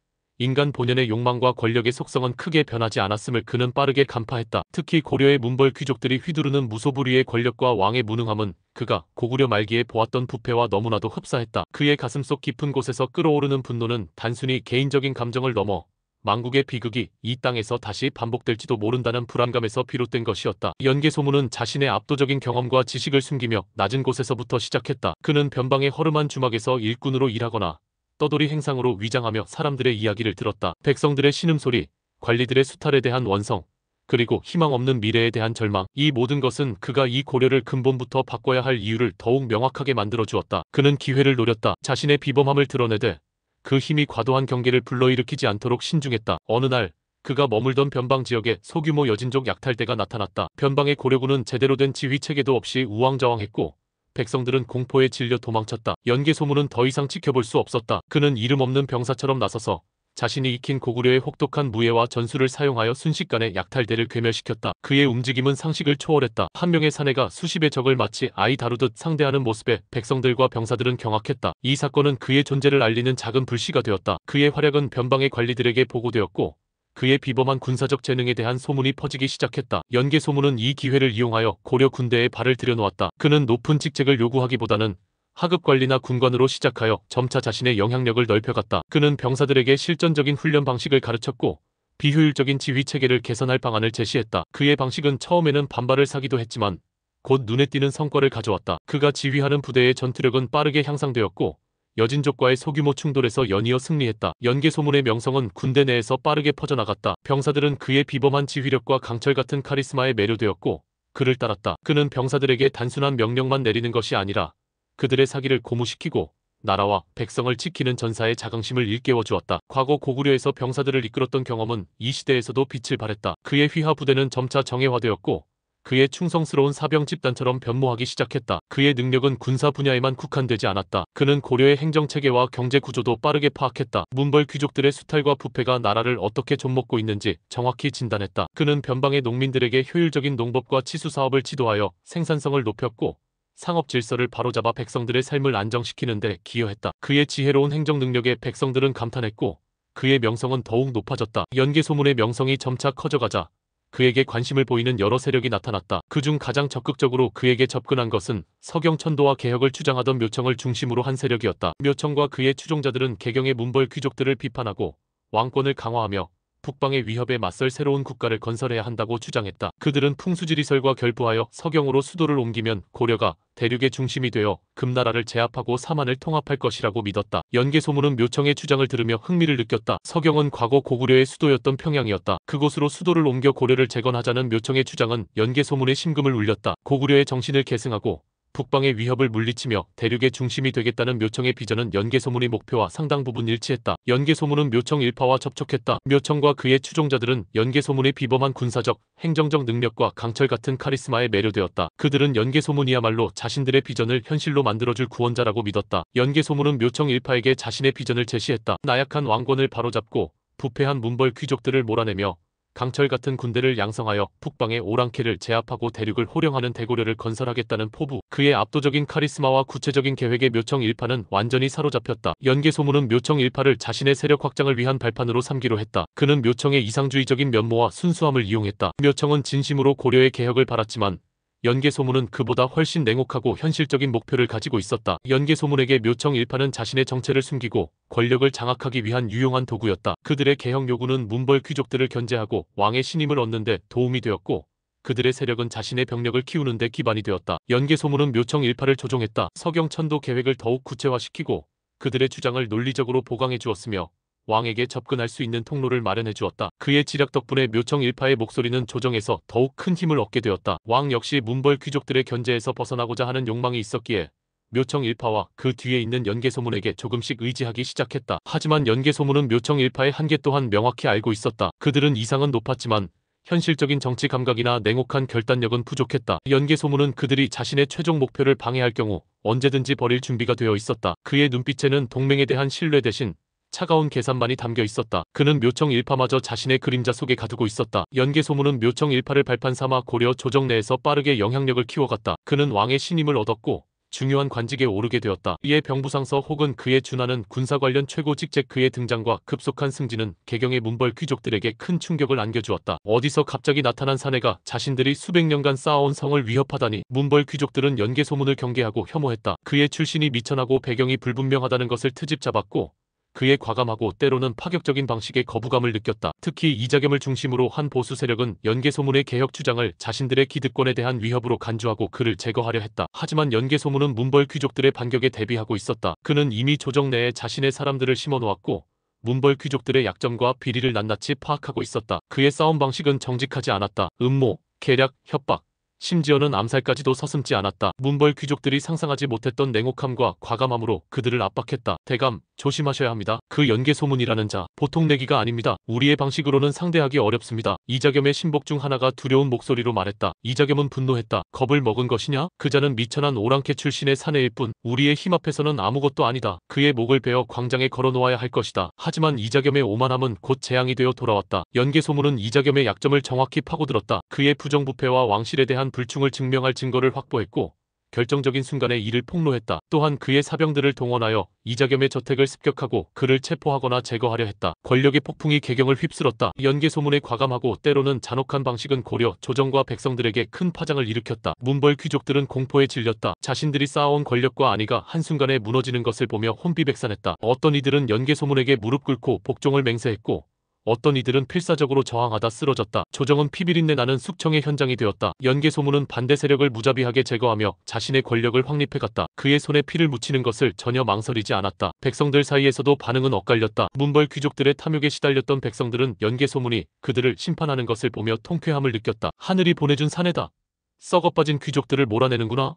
인간 본연의 욕망과 권력의 속성은 크게 변하지 않았음을 그는 빠르게 간파했다. 특히 고려의 문벌 귀족들이 휘두르는 무소불위의 권력과 왕의 무능함은 그가 고구려 말기에 보았던 부패와 너무나도 흡사했다. 그의 가슴속 깊은 곳에서 끓어오르는 분노는 단순히 개인적인 감정을 넘어 망국의 비극이 이 땅에서 다시 반복될지도 모른다는 불안감에서 비롯된 것이었다. 연개 소문은 자신의 압도적인 경험과 지식을 숨기며 낮은 곳에서부터 시작했다. 그는 변방의 허름한 주막에서 일꾼으로 일하거나 떠돌이 행상으로 위장하며 사람들의 이야기를 들었다. 백성들의 신음소리, 관리들의 수탈에 대한 원성, 그리고 희망 없는 미래에 대한 절망. 이 모든 것은 그가 이 고려를 근본부터 바꿔야 할 이유를 더욱 명확하게 만들어 주었다. 그는 기회를 노렸다. 자신의 비범함을 드러내되 그 힘이 과도한 경계를 불러일으키지 않도록 신중했다. 어느 날 그가 머물던 변방 지역에 소규모 여진족 약탈대가 나타났다. 변방의 고려군은 제대로 된 지휘체계도 없이 우왕좌왕했고 백성들은 공포에 질려 도망쳤다. 연개 소문은 더 이상 지켜볼 수 없었다. 그는 이름 없는 병사처럼 나서서 자신이 익힌 고구려의 혹독한 무예와 전술을 사용하여 순식간에 약탈대를 괴멸시켰다. 그의 움직임은 상식을 초월했다. 한 명의 사내가 수십의 적을 마치 아이 다루듯 상대하는 모습에 백성들과 병사들은 경악했다. 이 사건은 그의 존재를 알리는 작은 불씨가 되었다. 그의 활약은 변방의 관리들에게 보고되었고 그의 비범한 군사적 재능에 대한 소문이 퍼지기 시작했다. 연개 소문은 이 기회를 이용하여 고려 군대에 발을 들여놓았다. 그는 높은 직책을 요구하기보다는 하급 관리나 군관으로 시작하여 점차 자신의 영향력을 넓혀갔다. 그는 병사들에게 실전적인 훈련 방식을 가르쳤고 비효율적인 지휘 체계를 개선할 방안을 제시했다. 그의 방식은 처음에는 반발을 사기도 했지만 곧 눈에 띄는 성과를 가져왔다. 그가 지휘하는 부대의 전투력은 빠르게 향상되었고 여진족과의 소규모 충돌에서 연이어 승리했다. 연개 소문의 명성은 군대 내에서 빠르게 퍼져나갔다. 병사들은 그의 비범한 지휘력과 강철 같은 카리스마에 매료되었고 그를 따랐다. 그는 병사들에게 단순한 명령만 내리는 것이 아니라 그들의 사기를 고무시키고 나라와 백성을 지키는 전사의 자긍심을 일깨워 주었다. 과거 고구려에서 병사들을 이끌었던 경험은 이 시대에서도 빛을 발했다. 그의 휘하 부대는 점차 정예화되었고 그의 충성스러운 사병 집단처럼 변모하기 시작했다. 그의 능력은 군사 분야에만 국한되지 않았다. 그는 고려의 행정체계와 경제구조도 빠르게 파악했다. 문벌 귀족들의 수탈과 부패가 나라를 어떻게 좀먹고 있는지 정확히 진단했다. 그는 변방의 농민들에게 효율적인 농법과 치수사업을 지도하여 생산성을 높였고 상업 질서를 바로잡아 백성들의 삶을 안정시키는 데 기여했다. 그의 지혜로운 행정 능력에 백성들은 감탄했고 그의 명성은 더욱 높아졌다. 연개 소문의 명성이 점차 커져가자 그에게 관심을 보이는 여러 세력이 나타났다. 그중 가장 적극적으로 그에게 접근한 것은 서경천도와 개혁을 주장하던 묘청을 중심으로 한 세력이었다. 묘청과 그의 추종자들은 개경의 문벌 귀족들을 비판하고 왕권을 강화하며 북방의 위협에 맞설 새로운 국가를 건설해야 한다고 주장했다. 그들은 풍수지리설과 결부하여 서경으로 수도를 옮기면 고려가 대륙의 중심이 되어 금나라를 제압하고 사만을 통합할 것이라고 믿었다. 연개 소문은 묘청의 주장을 들으며 흥미를 느꼈다. 서경은 과거 고구려의 수도였던 평양이었다. 그곳으로 수도를 옮겨 고려를 재건하자는 묘청의 주장은 연개 소문의 심금을 울렸다. 고구려의 정신을 계승하고 북방의 위협을 물리치며 대륙의 중심이 되겠다는 묘청의 비전은 연개 소문의 목표와 상당 부분 일치했다. 연개 소문은 묘청 일파와 접촉했다. 묘청과 그의 추종자들은 연개 소문의 비범한 군사적, 행정적 능력과 강철 같은 카리스마에 매료되었다. 그들은 연개 소문이야말로 자신들의 비전을 현실로 만들어줄 구원자라고 믿었다. 연개 소문은 묘청 일파에게 자신의 비전을 제시했다. 나약한 왕권을 바로잡고 부패한 문벌 귀족들을 몰아내며 강철 같은 군대를 양성하여 북방의 오랑캐를 제압하고 대륙을 호령하는 대고려를 건설하겠다는 포부. 그의 압도적인 카리스마와 구체적인 계획에 묘청 일파는 완전히 사로잡혔다. 연개 소문은 묘청 일파를 자신의 세력 확장을 위한 발판으로 삼기로 했다. 그는 묘청의 이상주의적인 면모와 순수함을 이용했다. 묘청은 진심으로 고려의 개혁을 바랐지만 연개 소문은 그보다 훨씬 냉혹하고 현실적인 목표를 가지고 있었다. 연개 소문에게 묘청 일파는 자신의 정체를 숨기고 권력을 장악하기 위한 유용한 도구였다. 그들의 개혁 요구는 문벌 귀족들을 견제하고 왕의 신임을 얻는 데 도움이 되었고 그들의 세력은 자신의 병력을 키우는 데 기반이 되었다. 연개 소문은 묘청 일파를 조종했다. 서경천도 계획을 더욱 구체화시키고 그들의 주장을 논리적으로 보강해 주었으며 왕에게 접근할 수 있는 통로를 마련해 주었다. 그의 지략 덕분에 묘청 일파의 목소리는 조정에서 더욱 큰 힘을 얻게 되었다. 왕 역시 문벌 귀족들의 견제에서 벗어나고자 하는 욕망이 있었기에 묘청 일파와 그 뒤에 있는 연개 소문에게 조금씩 의지하기 시작했다. 하지만 연개 소문은 묘청 일파의 한계 또한 명확히 알고 있었다. 그들은 이상은 높았지만 현실적인 정치 감각이나 냉혹한 결단력은 부족했다. 연개 소문은 그들이 자신의 최종 목표를 방해할 경우 언제든지 버릴 준비가 되어 있었다. 그의 눈빛에는 동맹에 대한 신뢰 대신 차가운 계산만이 담겨 있었다. 그는 묘청 일파마저 자신의 그림자 속에 가두고 있었다. 연개 소문은 묘청 일파를 발판 삼아 고려 조정 내에서 빠르게 영향력을 키워갔다. 그는 왕의 신임을 얻었고 중요한 관직에 오르게 되었다. 이에 병부상서 혹은 그에 준하는 군사 관련 최고 직책 그의 등장과 급속한 승진은 개경의 문벌 귀족들에게 큰 충격을 안겨주었다. 어디서 갑자기 나타난 사내가 자신들이 수백 년간 쌓아온 성을 위협하다니. 문벌 귀족들은 연개 소문을 경계하고 혐오했다. 그의 출신이 미천하고 배경이 불분명하다는 것을 트집 잡았고 그의 과감하고 때로는 파격적인 방식에 거부감을 느꼈다. 특히 이자겸을 중심으로 한 보수 세력은 연개 소문의 개혁 주장을 자신들의 기득권에 대한 위협으로 간주하고 그를 제거하려 했다. 하지만 연개 소문은 문벌 귀족들의 반격에 대비하고 있었다. 그는 이미 조정 내에 자신의 사람들을 심어놓았고 문벌 귀족들의 약점과 비리를 낱낱이 파악하고 있었다. 그의 싸움 방식은 정직하지 않았다. 음모, 계략, 협박, 심지어는 암살까지도 서슴지 않았다. 문벌 귀족들이 상상하지 못했던 냉혹함과 과감함으로 그들을 압박했다. 대감, 조심하셔야 합니다. 그 연개 소문이라는 자, 보통 내기가 아닙니다. 우리의 방식으로는 상대하기 어렵습니다. 이자겸의 신복 중 하나가 두려운 목소리로 말했다. 이자겸은 분노했다. 겁을 먹은 것이냐? 그 자는 미천한 오랑캐 출신의 사내일 뿐 우리의 힘 앞에서는 아무것도 아니다. 그의 목을 베어 광장에 걸어놓아야 할 것이다. 하지만 이자겸의 오만함은 곧 재앙이 되어 돌아왔다. 연개 소문은 이자겸의 약점을 정확히 파고들었다. 그의 부정부패와 왕실에 대한 불충을 증명할 증거를 확보했고 결정적인 순간에 이를 폭로했다. 또한 그의 사병들을 동원하여 이자겸의 저택을 습격하고 그를 체포하거나 제거하려 했다. 권력의 폭풍이 개경을 휩쓸었다. 연개 소문의 과감하고 때로는 잔혹한 방식은 고려 조정과 백성들에게 큰 파장을 일으켰다. 문벌 귀족들은 공포에 질렸다. 자신들이 쌓아온 권력과 안위가 한순간에 무너지는 것을 보며 혼비백산했다. 어떤 이들은 연개 소문에게 무릎 꿇고 복종을 맹세했고 어떤 이들은 필사적으로 저항하다 쓰러졌다. 조정은 피비린내 나는 숙청의 현장이 되었다. 연개 소문은 반대 세력을 무자비하게 제거하며 자신의 권력을 확립해갔다. 그의 손에 피를 묻히는 것을 전혀 망설이지 않았다. 백성들 사이에서도 반응은 엇갈렸다. 문벌 귀족들의 탐욕에 시달렸던 백성들은 연개 소문이 그들을 심판하는 것을 보며 통쾌함을 느꼈다. 하늘이 보내준 사내다. 썩어빠진 귀족들을 몰아내는구나.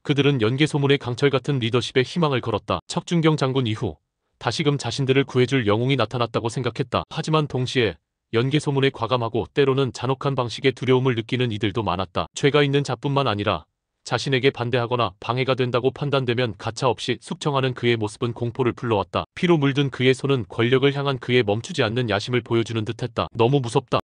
그들은 연개 소문의 강철 같은 리더십에 희망을 걸었다. 척준경 장군 이후 다시금 자신들을 구해줄 영웅이 나타났다고 생각했다. 하지만 동시에 연개 소문에 과감하고 때로는 잔혹한 방식의 두려움을 느끼는 이들도 많았다. 죄가 있는 자뿐만 아니라 자신에게 반대하거나 방해가 된다고 판단되면 가차없이 숙청하는 그의 모습은 공포를 불러왔다. 피로 물든 그의 손은 권력을 향한 그의 멈추지 않는 야심을 보여주는 듯했다. 너무 무섭다.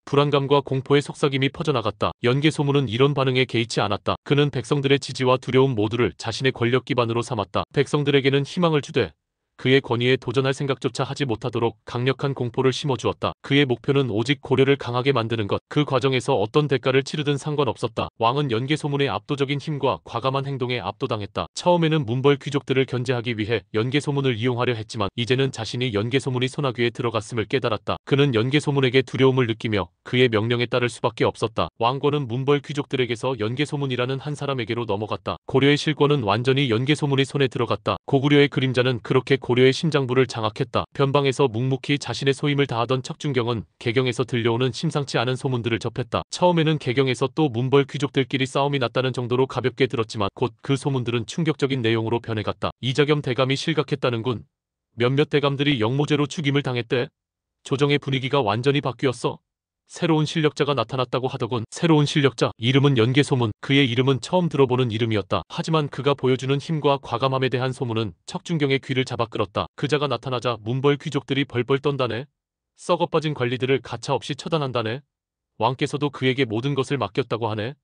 불안감과 공포의 속삭임이 퍼져나갔다. 연개 소문은 이런 반응에 개의치 않았다. 그는 백성들의 지지와 두려움 모두를 자신의 권력 기반으로 삼았다. 백성들에게는 희망을 주되 그의 권위에 도전할 생각조차 하지 못하도록 강력한 공포를 심어주었다. 그의 목표는 오직 고려를 강하게 만드는 것. 그 과정에서 어떤 대가를 치르든 상관없었다. 왕은 연개 소문의 압도적인 힘과 과감한 행동에 압도당했다. 처음에는 문벌 귀족들을 견제하기 위해 연개 소문을 이용하려 했지만 이제는 자신이 연개 소문이 소나귀에 들어갔음을 깨달았다. 그는 연개 소문에게 두려움을 느끼며 그의 명령에 따를 수밖에 없었다. 왕권은 문벌 귀족들에게서 연개 소문이라는 한 사람에게로 넘어갔다. 고려의 실권은 완전히 연개 소문의 손에 들어갔다. 고구려의 그림자는 그렇게 고려의 심장부를 장악했다. 변방에서 묵묵히 자신의 소임을 다하던 척준경은 개경에서 들려오는 심상치 않은 소문들을 접했다. 처음에는 개경에서 또 문벌 귀족들끼리 싸움이 났다는 정도로 가볍게 들었지만 곧 그 소문들은 충격적인 내용으로 변해갔다. 이자겸 대감이 실각했다는군. 몇몇 대감들이 영모죄로 죽임을 당했대. 조정의 분위기가 완전히 바뀌었어. 새로운 실력자가 나타났다고 하더군. 새로운 실력자. 이름은 연개 소문. 그의 이름은 처음 들어보는 이름이었다. 하지만 그가 보여주는 힘과 과감함에 대한 소문은 척준경의 귀를 잡아 끌었다. 그자가 나타나자 문벌 귀족들이 벌벌 떤다네. 썩어빠진 관리들을 가차없이 처단한다네. 왕께서도 그에게 모든 것을 맡겼다고 하네.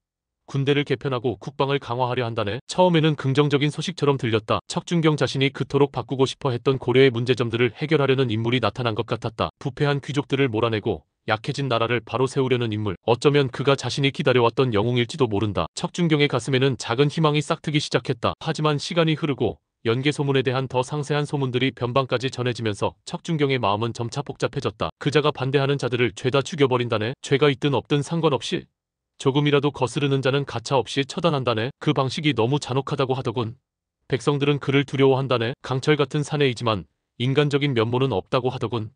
군대를 개편하고 국방을 강화하려 한다네. 처음에는 긍정적인 소식처럼 들렸다. 척준경 자신이 그토록 바꾸고 싶어 했던 고려의 문제점들을 해결하려는 인물이 나타난 것 같았다. 부패한 귀족들을 몰아내고 약해진 나라를 바로 세우려는 인물. 어쩌면 그가 자신이 기다려왔던 영웅일지도 모른다. 척준경의 가슴에는 작은 희망이 싹트기 시작했다. 하지만 시간이 흐르고 연개 소문에 대한 더 상세한 소문들이 변방까지 전해지면서 척준경의 마음은 점차 복잡해졌다. 그자가 반대하는 자들을 죄다 죽여버린다네. 죄가 있든 없든 상관없이 조금이라도 거스르는 자는 가차없이 처단한다네. 그 방식이 너무 잔혹하다고 하더군. 백성들은 그를 두려워한다네. 강철 같은 사내이지만 인간적인 면모는 없다고 하더군.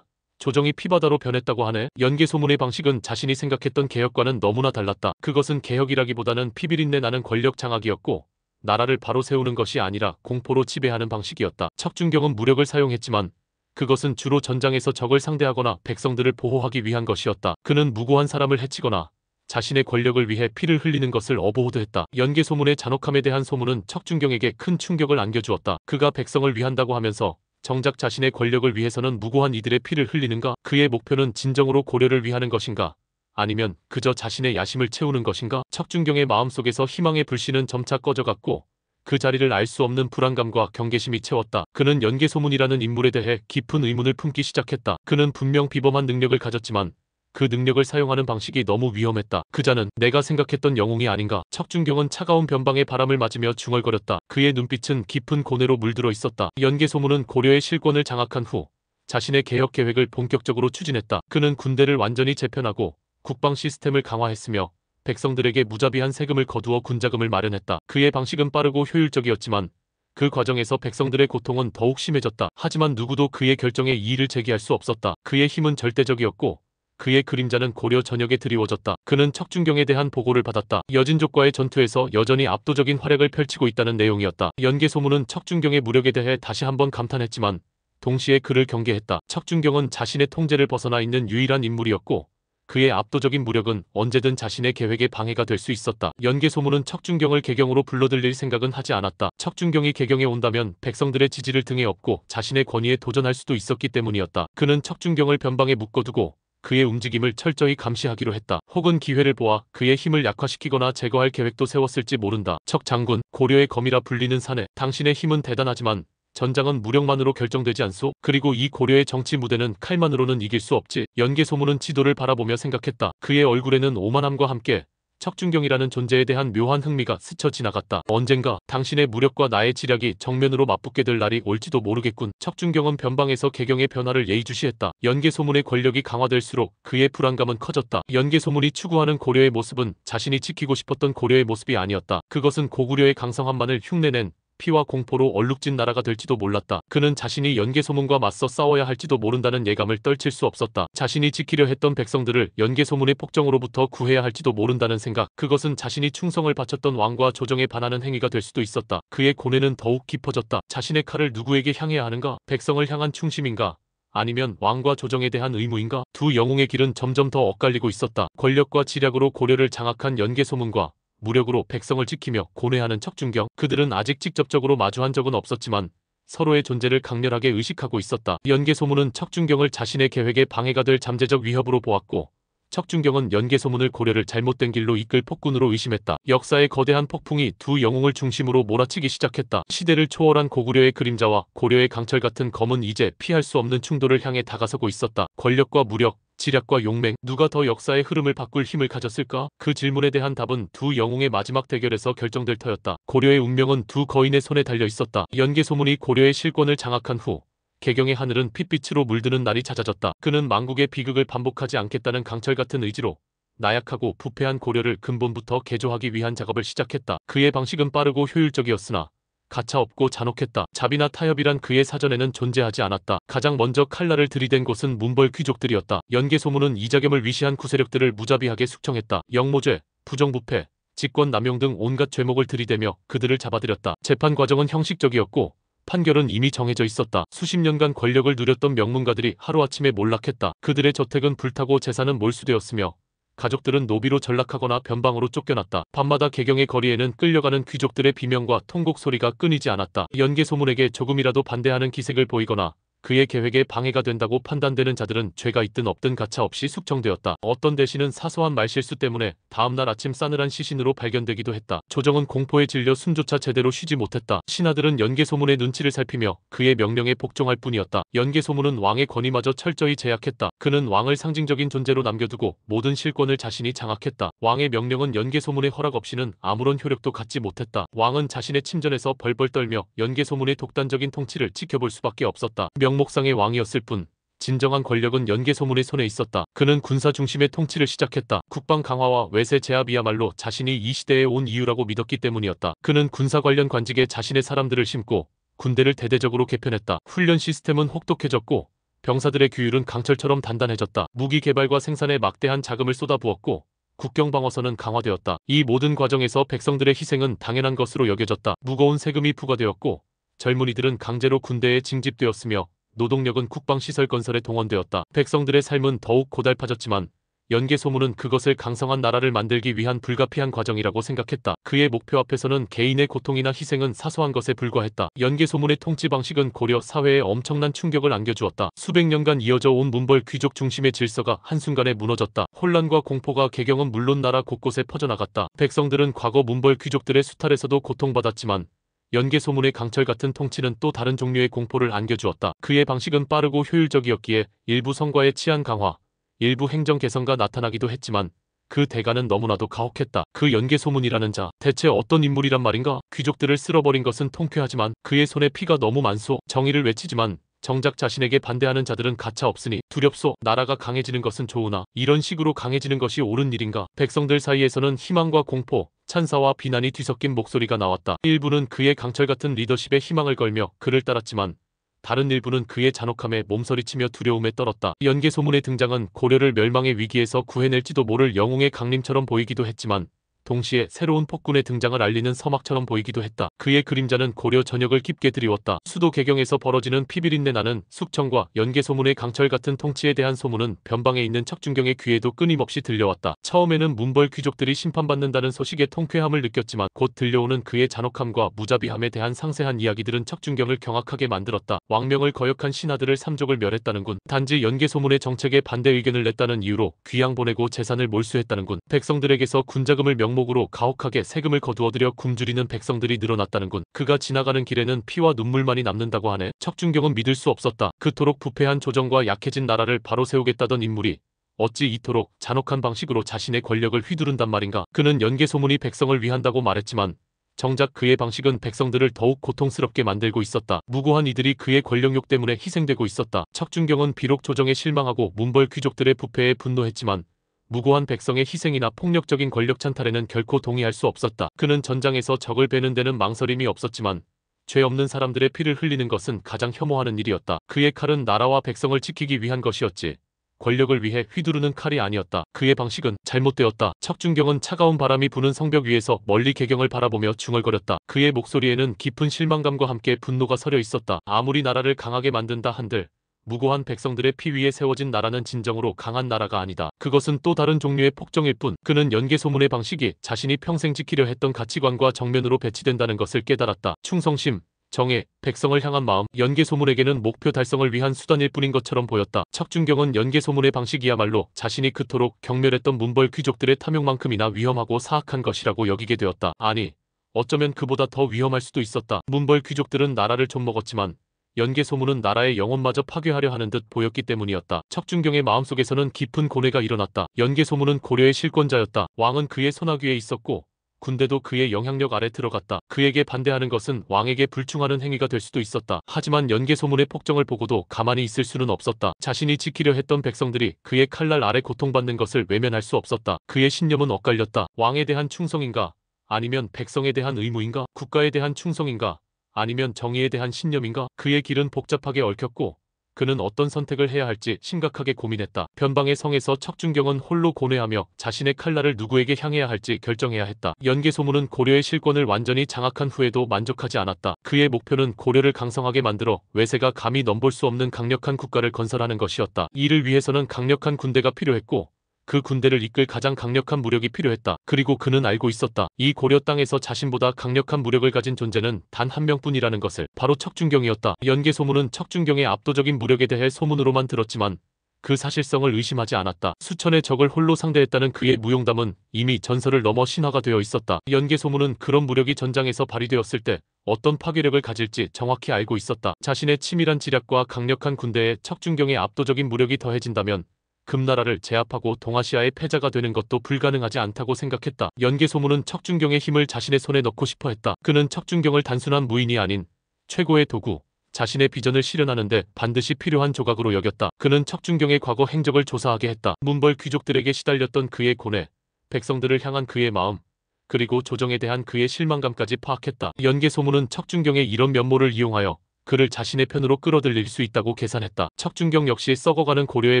조정이 피바다로 변했다고 하네. 연개 소문의 방식은 자신이 생각했던 개혁과는 너무나 달랐다. 그것은 개혁이라기보다는 피비린내 나는 권력 장악이었고 나라를 바로 세우는 것이 아니라 공포로 지배하는 방식이었다. 척준경은 무력을 사용했지만 그것은 주로 전장에서 적을 상대하거나 백성들을 보호하기 위한 것이었다. 그는 무고한 사람을 해치거나 자신의 권력을 위해 피를 흘리는 것을 어부호드했다. 연개 소문의 잔혹함에 대한 소문은 척준경에게 큰 충격을 안겨주었다. 그가 백성을 위한다고 하면서 정작 자신의 권력을 위해서는 무고한 이들의 피를 흘리는가? 그의 목표는 진정으로 고려를 위하는 것인가? 아니면 그저 자신의 야심을 채우는 것인가? 척준경의 마음속에서 희망의 불씨는 점차 꺼져갔고 그 자리를 알 수 없는 불안감과 경계심이 채웠다. 그는 연개 소문이라는 인물에 대해 깊은 의문을 품기 시작했다. 그는 분명 비범한 능력을 가졌지만 그 능력을 사용하는 방식이 너무 위험했다. 그자는 내가 생각했던 영웅이 아닌가. 척준경은 차가운 변방의 바람을 맞으며 중얼거렸다. 그의 눈빛은 깊은 고뇌로 물들어 있었다. 연개 소문은 고려의 실권을 장악한 후 자신의 개혁 계획을 본격적으로 추진했다. 그는 군대를 완전히 재편하고 국방 시스템을 강화했으며 백성들에게 무자비한 세금을 거두어 군자금을 마련했다. 그의 방식은 빠르고 효율적이었지만 그 과정에서 백성들의 고통은 더욱 심해졌다. 하지만 누구도 그의 결정에 이의를 제기할 수 없었다. 그의 힘은 절대적이었고 그의 그림자는 고려 전역에 드리워졌다. 그는 척준경에 대한 보고를 받았다. 여진족과의 전투에서 여전히 압도적인 활약을 펼치고 있다는 내용이었다. 연개 소문은 척준경의 무력에 대해 다시 한번 감탄했지만 동시에 그를 경계했다. 척준경은 자신의 통제를 벗어나 있는 유일한 인물이었고 그의 압도적인 무력은 언제든 자신의 계획에 방해가 될 수 있었다. 연개 소문은 척준경을 개경으로 불러들일 생각은 하지 않았다. 척준경이 개경에 온다면 백성들의 지지를 등에 업고 자신의 권위에 도전할 수도 있었기 때문이었다. 그는 척준경을 변방에 묶어두고 그의 움직임을 철저히 감시하기로 했다. 혹은 기회를 보아 그의 힘을 약화시키거나 제거할 계획도 세웠을지 모른다. 척 장군, 고려의 검이라 불리는 사내, 당신의 힘은 대단하지만 전장은 무력만으로 결정되지 않소. 그리고 이 고려의 정치 무대는 칼만으로는 이길 수 없지. 연개 소문은 지도를 바라보며 생각했다. 그의 얼굴에는 오만함과 함께 척준경이라는 존재에 대한 묘한 흥미가 스쳐 지나갔다. 언젠가 당신의 무력과 나의 지략이 정면으로 맞붙게 될 날이 올지도 모르겠군. 척준경은 변방에서 개경의 변화를 예의주시했다. 연개 소문의 권력이 강화될수록 그의 불안감은 커졌다. 연개 소문이 추구하는 고려의 모습은 자신이 지키고 싶었던 고려의 모습이 아니었다. 그것은 고구려의 강성함만을 흉내낸 피와 공포로 얼룩진 나라가 될지도 몰랐다. 그는 자신이 연개 소문과 맞서 싸워야 할지도 모른다는 예감을 떨칠 수 없었다. 자신이 지키려 했던 백성들을 연개 소문의 폭정으로부터 구해야 할지도 모른다는 생각. 그것은 자신이 충성을 바쳤던 왕과 조정에 반하는 행위가 될 수도 있었다. 그의 고뇌는 더욱 깊어졌다. 자신의 칼을 누구에게 향해야 하는가? 백성을 향한 충심인가? 아니면 왕과 조정에 대한 의무인가? 두 영웅의 길은 점점 더 엇갈리고 있었다. 권력과 지략으로 고려를 장악한 연개 소문과 무력으로 백성을 지키며 고뇌하는 척준경. 그들은 아직 직접적으로 마주한 적은 없었지만 서로의 존재를 강렬하게 의식하고 있었다. 연개 소문은 척준경을 자신의 계획에 방해가 될 잠재적 위협으로 보았고 척준경은 연개 소문을 고려를 잘못된 길로 이끌 폭군으로 의심했다. 역사의 거대한 폭풍이 두 영웅을 중심으로 몰아치기 시작했다. 시대를 초월한 고구려의 그림자와 고려의 강철 같은 검은 이제 피할 수 없는 충돌을 향해 다가서고 있었다. 권력과 무력, 지략과 용맹, 누가 더 역사의 흐름을 바꿀 힘을 가졌을까? 그 질문에 대한 답은 두 영웅의 마지막 대결에서 결정될 터였다. 고려의 운명은 두 거인의 손에 달려 있었다. 연개 소문이 고려의 실권을 장악한 후 개경의 하늘은 핏빛으로 물드는 날이 잦아졌다. 그는 망국의 비극을 반복하지 않겠다는 강철 같은 의지로 나약하고 부패한 고려를 근본부터 개조하기 위한 작업을 시작했다. 그의 방식은 빠르고 효율적이었으나 가차없고 잔혹했다. 자비나 타협이란 그의 사전에는 존재하지 않았다. 가장 먼저 칼날을 들이댄 곳은 문벌 귀족들이었다. 연개 소문은 이자겸을 위시한 구세력들을 무자비하게 숙청했다. 영모죄, 부정부패, 직권 남용 등 온갖 죄목을 들이대며 그들을 잡아들였다. 재판 과정은 형식적이었고 판결은 이미 정해져 있었다. 수십 년간 권력을 누렸던 명문가들이 하루아침에 몰락했다. 그들의 저택은 불타고 재산은 몰수되었으며 가족들은 노비로 전락하거나 변방으로 쫓겨났다. 밤마다 개경의 거리에는 끌려가는 귀족들의 비명과 통곡 소리가 끊이지 않았다. 연개 소문에게 조금이라도 반대하는 기색을 보이거나 그의 계획에 방해가 된다고 판단되는 자들은 죄가 있든 없든 가차없이 숙청되었다. 어떤 대신은 사소한 말실수 때문에 다음날 아침 싸늘한 시신으로 발견되기도 했다. 조정은 공포에 질려 숨조차 제대로 쉬지 못했다. 신하들은 연개 소문의 눈치를 살피며 그의 명령에 복종할 뿐이었다. 연개 소문은 왕의 권위마저 철저히 제약했다. 그는 왕을 상징적인 존재로 남겨두고 모든 실권을 자신이 장악했다. 왕의 명령은 연개 소문의 허락 없이는 아무런 효력도 갖지 못했다. 왕은 자신의 침전에서 벌벌 떨며 연개 소문의 독단적인 통치를 지켜볼 수밖에 없었다. 명목상의 왕이었을 뿐 진정한 권력은 연개 소문의 손에 있었다. 그는 군사 중심의 통치를 시작했다. 국방 강화와 외세 제압이야말로 자신이 이 시대에 온 이유라고 믿었기 때문이었다. 그는 군사 관련 관직에 자신의 사람들을 심고 군대를 대대적으로 개편했다. 훈련 시스템은 혹독해졌고 병사들의 규율은 강철처럼 단단해졌다. 무기 개발과 생산에 막대한 자금을 쏟아부었고 국경방어선은 강화되었다. 이 모든 과정에서 백성들의 희생은 당연한 것으로 여겨졌다. 무거운 세금이 부과되었고 젊은이들은 강제로 군대에 징집되었으며 노동력은 국방시설 건설에 동원되었다. 백성들의 삶은 더욱 고달파졌지만 연개소문은 그것을 강성한 나라를 만들기 위한 불가피한 과정이라고 생각했다. 그의 목표 앞에서는 개인의 고통이나 희생은 사소한 것에 불과했다. 연개소문의 통치 방식은 고려 사회에 엄청난 충격을 안겨주었다. 수백 년간 이어져 온 문벌 귀족 중심의 질서가 한순간에 무너졌다. 혼란과 공포가 개경은 물론 나라 곳곳에 퍼져나갔다. 백성들은 과거 문벌 귀족들의 수탈에서도 고통받았지만 연개소문의 강철 같은 통치는 또 다른 종류의 공포를 안겨주었다. 그의 방식은 빠르고 효율적이었기에 일부 성과의 치안 강화, 일부 행정 개선가 나타나기도 했지만 그 대가는 너무나도 가혹했다. 그 연개소문이라는 자, 대체 어떤 인물이란 말인가? 귀족들을 쓸어버린 것은 통쾌하지만 그의 손에 피가 너무 많소. 정의를 외치지만 정작 자신에게 반대하는 자들은 가차 없으니 두렵소. 나라가 강해지는 것은 좋으나 이런 식으로 강해지는 것이 옳은 일인가? 백성들 사이에서는 희망과 공포, 찬사와 비난이 뒤섞인 목소리가 나왔다. 일부는 그의 강철 같은 리더십에 희망을 걸며 그를 따랐지만 다른 일부는 그의 잔혹함에 몸서리치며 두려움에 떨었다. 연개소문의 등장은 고려를 멸망의 위기에서 구해낼지도 모를 영웅의 강림처럼 보이기도 했지만 동시에 새로운 폭군의 등장을 알리는 서막처럼 보이기도 했다. 그의 그림자는 고려 전역을 깊게 드리웠다. 수도 개경에서 벌어지는 피비린내 나는 숙청과 연개소문의 강철 같은 통치에 대한 소문은 변방에 있는 척준경의 귀에도 끊임없이 들려왔다. 처음에는 문벌 귀족들이 심판받는다는 소식에 통쾌함을 느꼈지만 곧 들려오는 그의 잔혹함과 무자비함에 대한 상세한 이야기들은 척준경을 경악하게 만들었다. 왕명을 거역한 신하들을 삼족을 멸했다는군. 단지 연개소문의 정책에 반대 의견을 냈다는 이유로 귀양 보내고 재산을 몰수했다는군. 백성들에게서 군자금을 명목으로 가혹하게 세금을 거두어들여 굶주리는 백성들이 늘어났다는군. 그가 지나가는 길에는 피와 눈물만이 남는다고 하네. 척준경은 믿을 수 없었다. 그토록 부패한 조정과 약해진 나라를 바로 세우겠다던 인물이 어찌 이토록 잔혹한 방식으로 자신의 권력을 휘두른단 말인가. 그는 연개소문이 백성을 위한다고 말했지만 정작 그의 방식은 백성들을 더욱 고통스럽게 만들고 있었다. 무고한 이들이 그의 권력욕 때문에 희생되고 있었다. 척준경은 비록 조정에 실망하고 문벌 귀족들의 부패에 분노했지만 무고한 백성의 희생이나 폭력적인 권력 찬탈에는 결코 동의할 수 없었다. 그는 전장에서 적을 베는 데는 망설임이 없었지만 죄 없는 사람들의 피를 흘리는 것은 가장 혐오하는 일이었다. 그의 칼은 나라와 백성을 지키기 위한 것이었지 권력을 위해 휘두르는 칼이 아니었다. 그의 방식은 잘못되었다. 척준경은 차가운 바람이 부는 성벽 위에서 멀리 개경을 바라보며 중얼거렸다. 그의 목소리에는 깊은 실망감과 함께 분노가 서려 있었다. 아무리 나라를 강하게 만든다 한들 무고한 백성들의 피 위에 세워진 나라는 진정으로 강한 나라가 아니다. 그것은 또 다른 종류의 폭정일 뿐. 그는 연개소문의 방식이 자신이 평생 지키려 했던 가치관과 정면으로 배치된다는 것을 깨달았다. 충성심, 정의, 백성을 향한 마음, 연개소문에게는 목표 달성을 위한 수단일 뿐인 것처럼 보였다. 척준경은 연개소문의 방식이야말로 자신이 그토록 경멸했던 문벌 귀족들의 탐욕만큼이나 위험하고 사악한 것이라고 여기게 되었다. 아니, 어쩌면 그보다 더 위험할 수도 있었다. 문벌 귀족들은 나라를 좀먹었지만 연개소문은 나라의 영혼마저 파괴하려 하는 듯 보였기 때문이었다. 척준경의 마음속에서는 깊은 고뇌가 일어났다. 연개소문은 고려의 실권자였다. 왕은 그의 손아귀에 있었고 군대도 그의 영향력 아래 들어갔다. 그에게 반대하는 것은 왕에게 불충하는 행위가 될 수도 있었다. 하지만 연개소문의 폭정을 보고도 가만히 있을 수는 없었다. 자신이 지키려 했던 백성들이 그의 칼날 아래 고통받는 것을 외면할 수 없었다. 그의 신념은 엇갈렸다. 왕에 대한 충성인가? 아니면 백성에 대한 의무인가? 국가에 대한 충성인가? 아니면 정의에 대한 신념인가? 그의 길은 복잡하게 얽혔고 그는 어떤 선택을 해야 할지 심각하게 고민했다. 변방의 성에서 척준경은 홀로 고뇌하며 자신의 칼날을 누구에게 향해야 할지 결정해야 했다. 연개소문은 고려의 실권을 완전히 장악한 후에도 만족하지 않았다. 그의 목표는 고려를 강성하게 만들어 외세가 감히 넘볼 수 없는 강력한 국가를 건설하는 것이었다. 이를 위해서는 강력한 군대가 필요했고 그 군대를 이끌 가장 강력한 무력이 필요했다. 그리고 그는 알고 있었다. 이 고려 땅에서 자신보다 강력한 무력을 가진 존재는 단 한 명뿐이라는 것을. 바로 척준경이었다. 연개소문은 척준경의 압도적인 무력에 대해 소문으로만 들었지만 그 사실성을 의심하지 않았다. 수천의 적을 홀로 상대했다는 그의 무용담은 이미 전설을 넘어 신화가 되어 있었다. 연개소문은 그런 무력이 전장에서 발휘되었을 때 어떤 파괴력을 가질지 정확히 알고 있었다. 자신의 치밀한 지략과 강력한 군대에 척준경의 압도적인 무력이 더해진다면 금나라를 제압하고 동아시아의 패자가 되는 것도 불가능하지 않다고 생각했다. 연개소문은 척준경의 힘을 자신의 손에 넣고 싶어 했다. 그는 척준경을 단순한 무인이 아닌 최고의 도구, 자신의 비전을 실현하는데 반드시 필요한 조각으로 여겼다. 그는 척준경의 과거 행적을 조사하게 했다. 문벌 귀족들에게 시달렸던 그의 고뇌, 백성들을 향한 그의 마음, 그리고 조정에 대한 그의 실망감까지 파악했다. 연개소문은 척준경의 이런 면모를 이용하여 그를 자신의 편으로 끌어들일 수 있다고 계산했다. 척준경 역시 썩어가는 고려에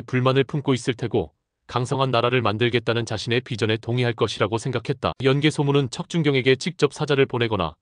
불만을 품고 있을 테고 강성한 나라를 만들겠다는 자신의 비전에 동의할 것이라고 생각했다. 연개소문은 척준경에게 직접 사자를 보내거나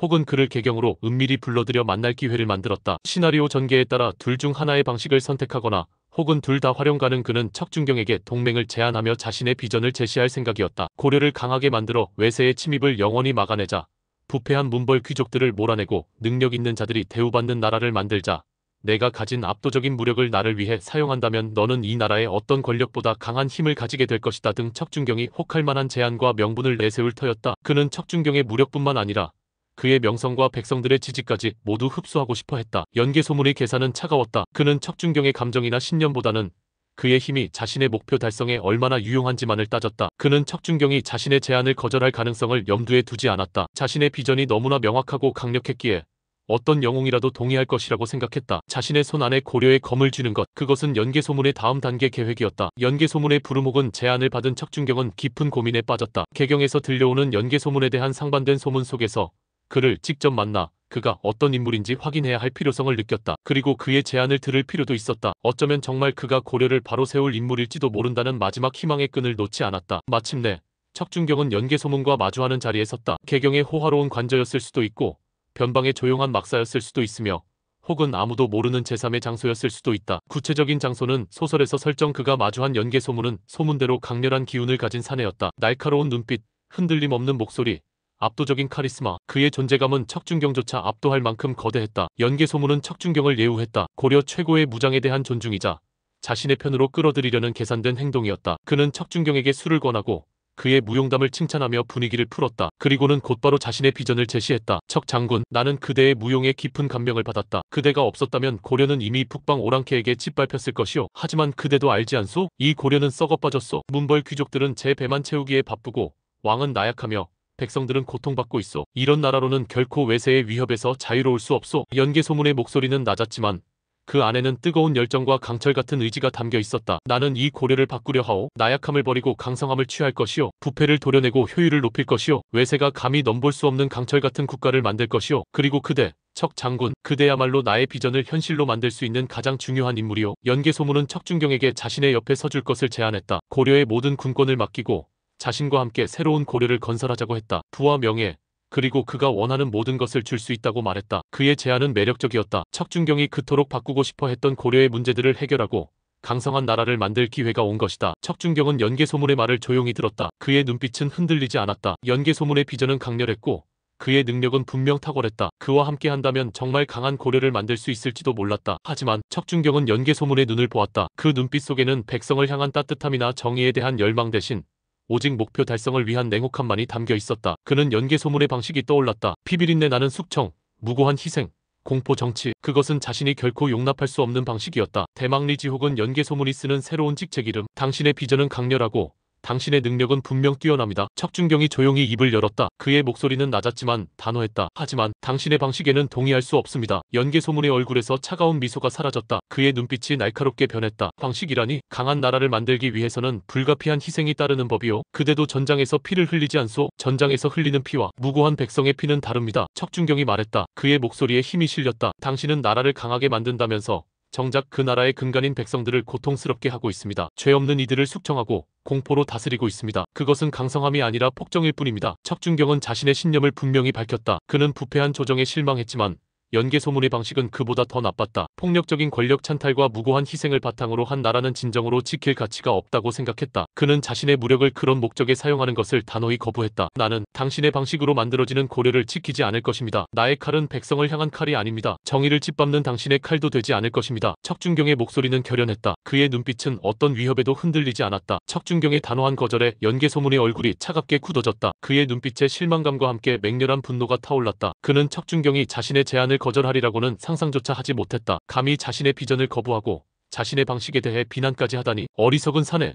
혹은 그를 개경으로 은밀히 불러들여 만날 기회를 만들었다. 시나리오 전개에 따라 둘 중 하나의 방식을 선택하거나 혹은 둘 다 활용 가능. 그는 척준경에게 동맹을 제안하며 자신의 비전을 제시할 생각이었다. 고려를 강하게 만들어 외세의 침입을 영원히 막아내자. 부패한 문벌 귀족들을 몰아내고 능력 있는 자들이 대우받는 나라를 만들자. 내가 가진 압도적인 무력을 나를 위해 사용한다면 너는 이 나라의 어떤 권력보다 강한 힘을 가지게 될 것이다 등 척준경이 혹할 만한 제안과 명분을 내세울 터였다. 그는 척준경의 무력뿐만 아니라 그의 명성과 백성들의 지지까지 모두 흡수하고 싶어 했다. 연개소문의 계산은 차가웠다. 그는 척준경의 감정이나 신념보다는 그의 힘이 자신의 목표 달성에 얼마나 유용한지만을 따졌다. 그는 척준경이 자신의 제안을 거절할 가능성을 염두에 두지 않았다. 자신의 비전이 너무나 명확하고 강력했기에 어떤 영웅이라도 동의할 것이라고 생각했다. 자신의 손 안에 고려의 검을 쥐는 것, 그것은 연개소문의 다음 단계 계획이었다. 연개소문의 부르목은 제안을 받은 척준경은 깊은 고민에 빠졌다. 개경에서 들려오는 연개소문에 대한 상반된 소문 속에서 그를 직접 만나 그가 어떤 인물인지 확인해야 할 필요성을 느꼈다. 그리고 그의 제안을 들을 필요도 있었다. 어쩌면 정말 그가 고려를 바로 세울 인물일지도 모른다는 마지막 희망의 끈을 놓지 않았다. 마침내 척준경은 연개소문과 마주하는 자리에 섰다. 개경의 호화로운 관저였을 수도 있고 변방의 조용한 막사였을 수도 있으며 혹은 아무도 모르는 제3의 장소였을 수도 있다. 구체적인 장소는 소설에서 설정. 그가 마주한 연개소문은 소문대로 강렬한 기운을 가진 사내였다. 날카로운 눈빛, 흔들림 없는 목소리, 압도적인 카리스마, 그의 존재감은 척준경조차 압도할 만큼 거대했다. 연개소문은 척준경을 예우했다. 고려 최고의 무장에 대한 존중이자 자신의 편으로 끌어들이려는 계산된 행동이었다. 그는 척준경에게 술을 권하고 그의 무용담을 칭찬하며 분위기를 풀었다. 그리고는 곧바로 자신의 비전을 제시했다. 척 장군, 나는 그대의 무용에 깊은 감명을 받았다. 그대가 없었다면 고려는 이미 북방 오랑캐에게 짓밟혔을 것이오. 하지만 그대도 알지 않소? 이 고려는 썩어 빠졌소. 문벌 귀족들은 제 배만 채우기에 바쁘고 왕은 나약하며 백성들은 고통받고 있어. 이런 나라로는 결코 외세의 위협에서 자유로울 수 없소. 연개소문의 목소리는 낮았지만 그 안에는 뜨거운 열정과 강철 같은 의지가 담겨 있었다. 나는 이 고려를 바꾸려 하오. 나약함을 버리고 강성함을 취할 것이오. 부패를 도려내고 효율을 높일 것이오. 외세가 감히 넘볼 수 없는 강철 같은 국가를 만들 것이오. 그리고 그대, 척 장군, 그대야말로 나의 비전을 현실로 만들 수 있는 가장 중요한 인물이오. 연개소문은 척준경에게 자신의 옆에 서줄 것을 제안했다. 고려의 모든 군권을 맡기고 자신과 함께 새로운 고려를 건설하자고 했다. 부와 명예, 그리고 그가 원하는 모든 것을 줄 수 있다고 말했다. 그의 제안은 매력적이었다. 척준경이 그토록 바꾸고 싶어 했던 고려의 문제들을 해결하고 강성한 나라를 만들 기회가 온 것이다. 척준경은 연개소문의 말을 조용히 들었다. 그의 눈빛은 흔들리지 않았다. 연개소문의 비전은 강렬했고 그의 능력은 분명 탁월했다. 그와 함께 한다면 정말 강한 고려를 만들 수 있을지도 몰랐다. 하지만 척준경은 연개소문의 눈을 보았다. 그 눈빛 속에는 백성을 향한 따뜻함이나 정의에 대한 열망 대신 오직 목표 달성을 위한 냉혹함만이 담겨 있었다. 그는 연개소문의 방식이 떠올랐다. 피비린내 나는 숙청, 무고한 희생, 공포 정치. 그것은 자신이 결코 용납할 수 없는 방식이었다. 대망리 지혹은 연개소문이 쓰는 새로운 직책 이름. 당신의 비전은 강렬하고 당신의 능력은 분명 뛰어납니다. 척준경이 조용히 입을 열었다. 그의 목소리는 낮았지만 단호했다. 하지만 당신의 방식에는 동의할 수 없습니다. 연개소문의 얼굴에서 차가운 미소가 사라졌다. 그의 눈빛이 날카롭게 변했다. 방식이라니? 강한 나라를 만들기 위해서는 불가피한 희생이 따르는 법이오. 그대도 전장에서 피를 흘리지 않소? 전장에서 흘리는 피와 무고한 백성의 피는 다릅니다. 척준경이 말했다. 그의 목소리에 힘이 실렸다. 당신은 나라를 강하게 만든다면서 정작 그 나라의 근간인 백성들을 고통스럽게 하고 있습니다. 죄 없는 이들을 숙청하고 공포로 다스리고 있습니다. 그것은 강성함이 아니라 폭정일 뿐입니다. 척준경은 자신의 신념을 분명히 밝혔다. 그는 부패한 조정에 실망했지만 연개소문의 방식은 그보다 더 나빴다. 폭력적인 권력 찬탈과 무고한 희생을 바탕으로 한 나라는 진정으로 지킬 가치가 없다고 생각했다. 그는 자신의 무력을 그런 목적에 사용하는 것을 단호히 거부했다. 나는 당신의 방식으로 만들어지는 고려를 지키지 않을 것입니다. 나의 칼은 백성을 향한 칼이 아닙니다. 정의를 짓밟는 당신의 칼도 되지 않을 것입니다. 척준경의 목소리는 결연했다. 그의 눈빛은 어떤 위협에도 흔들리지 않았다. 척준경의 단호한 거절에 연개소문의 얼굴이 차갑게 굳어졌다. 그의 눈빛에 실망감과 함께 맹렬한 분노가 타올랐다. 그는 척준경이 자신의 제안을 거절하리라고는 상상조차 하지 못했다. 감히 자신의 비전을 거부하고 자신의 방식에 대해 비난까지 하다니 어리석은 사내.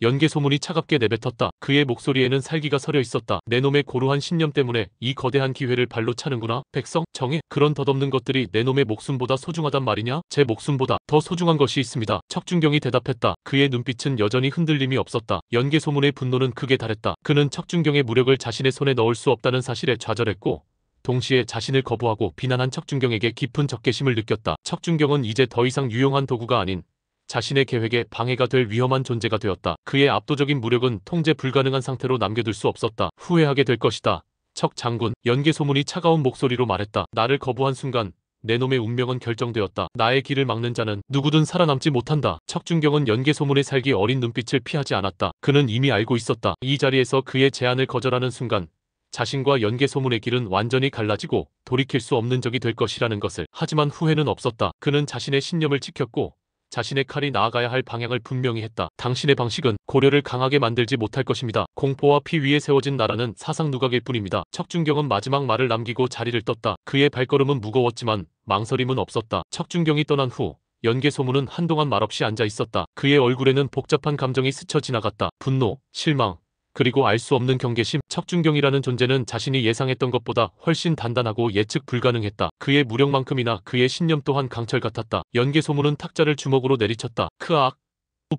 연개소문이 차갑게 내뱉었다. 그의 목소리에는 살기가 서려 있었다. 내 놈의 고루한 신념 때문에 이 거대한 기회를 발로 차는구나. 백성, 정의, 그런 덧없는 것들이 내 놈의 목숨보다 소중하단 말이냐? 제 목숨보다 더 소중한 것이 있습니다. 척준경이 대답했다. 그의 눈빛은 여전히 흔들림이 없었다. 연개소문의 분노는 극에 달했다. 그는 척준경의 무력을 자신의 손에 넣을 수 없다는 사실에 좌절했고 동시에 자신을 거부하고 비난한 척준경에게 깊은 적개심을 느꼈다. 척준경은 이제 더 이상 유용한 도구가 아닌 자신의 계획에 방해가 될 위험한 존재가 되었다. 그의 압도적인 무력은 통제 불가능한 상태로 남겨둘 수 없었다. 후회하게 될 것이다. 척 장군. 연개 소문이 차가운 목소리로 말했다. 나를 거부한 순간 내 놈의 운명은 결정되었다. 나의 길을 막는 자는 누구든 살아남지 못한다. 척준경은 연개 소문의 살기 어린 눈빛을 피하지 않았다. 그는 이미 알고 있었다. 이 자리에서 그의 제안을 거절하는 순간 자신과 연개 소문의 길은 완전히 갈라지고 돌이킬 수 없는 적이 될 것이라는 것을. 하지만 후회는 없었다. 그는 자신의 신념을 지켰고 자신의 칼이 나아가야 할 방향을 분명히 했다. 당신의 방식은 고려를 강하게 만들지 못할 것입니다. 공포와 피 위에 세워진 나라는 사상 누각일 뿐입니다. 척준경은 마지막 말을 남기고 자리를 떴다. 그의 발걸음은 무거웠지만 망설임은 없었다. 척준경이 떠난 후 연개 소문은 한동안 말없이 앉아 있었다. 그의 얼굴에는 복잡한 감정이 스쳐 지나갔다. 분노, 실망, 그리고 알 수 없는 경계심. 척준경이라는 존재는 자신이 예상했던 것보다 훨씬 단단하고 예측 불가능했다. 그의 무력만큼이나 그의 신념 또한 강철 같았다. 연개 소문은 탁자를 주먹으로 내리쳤다. 크악!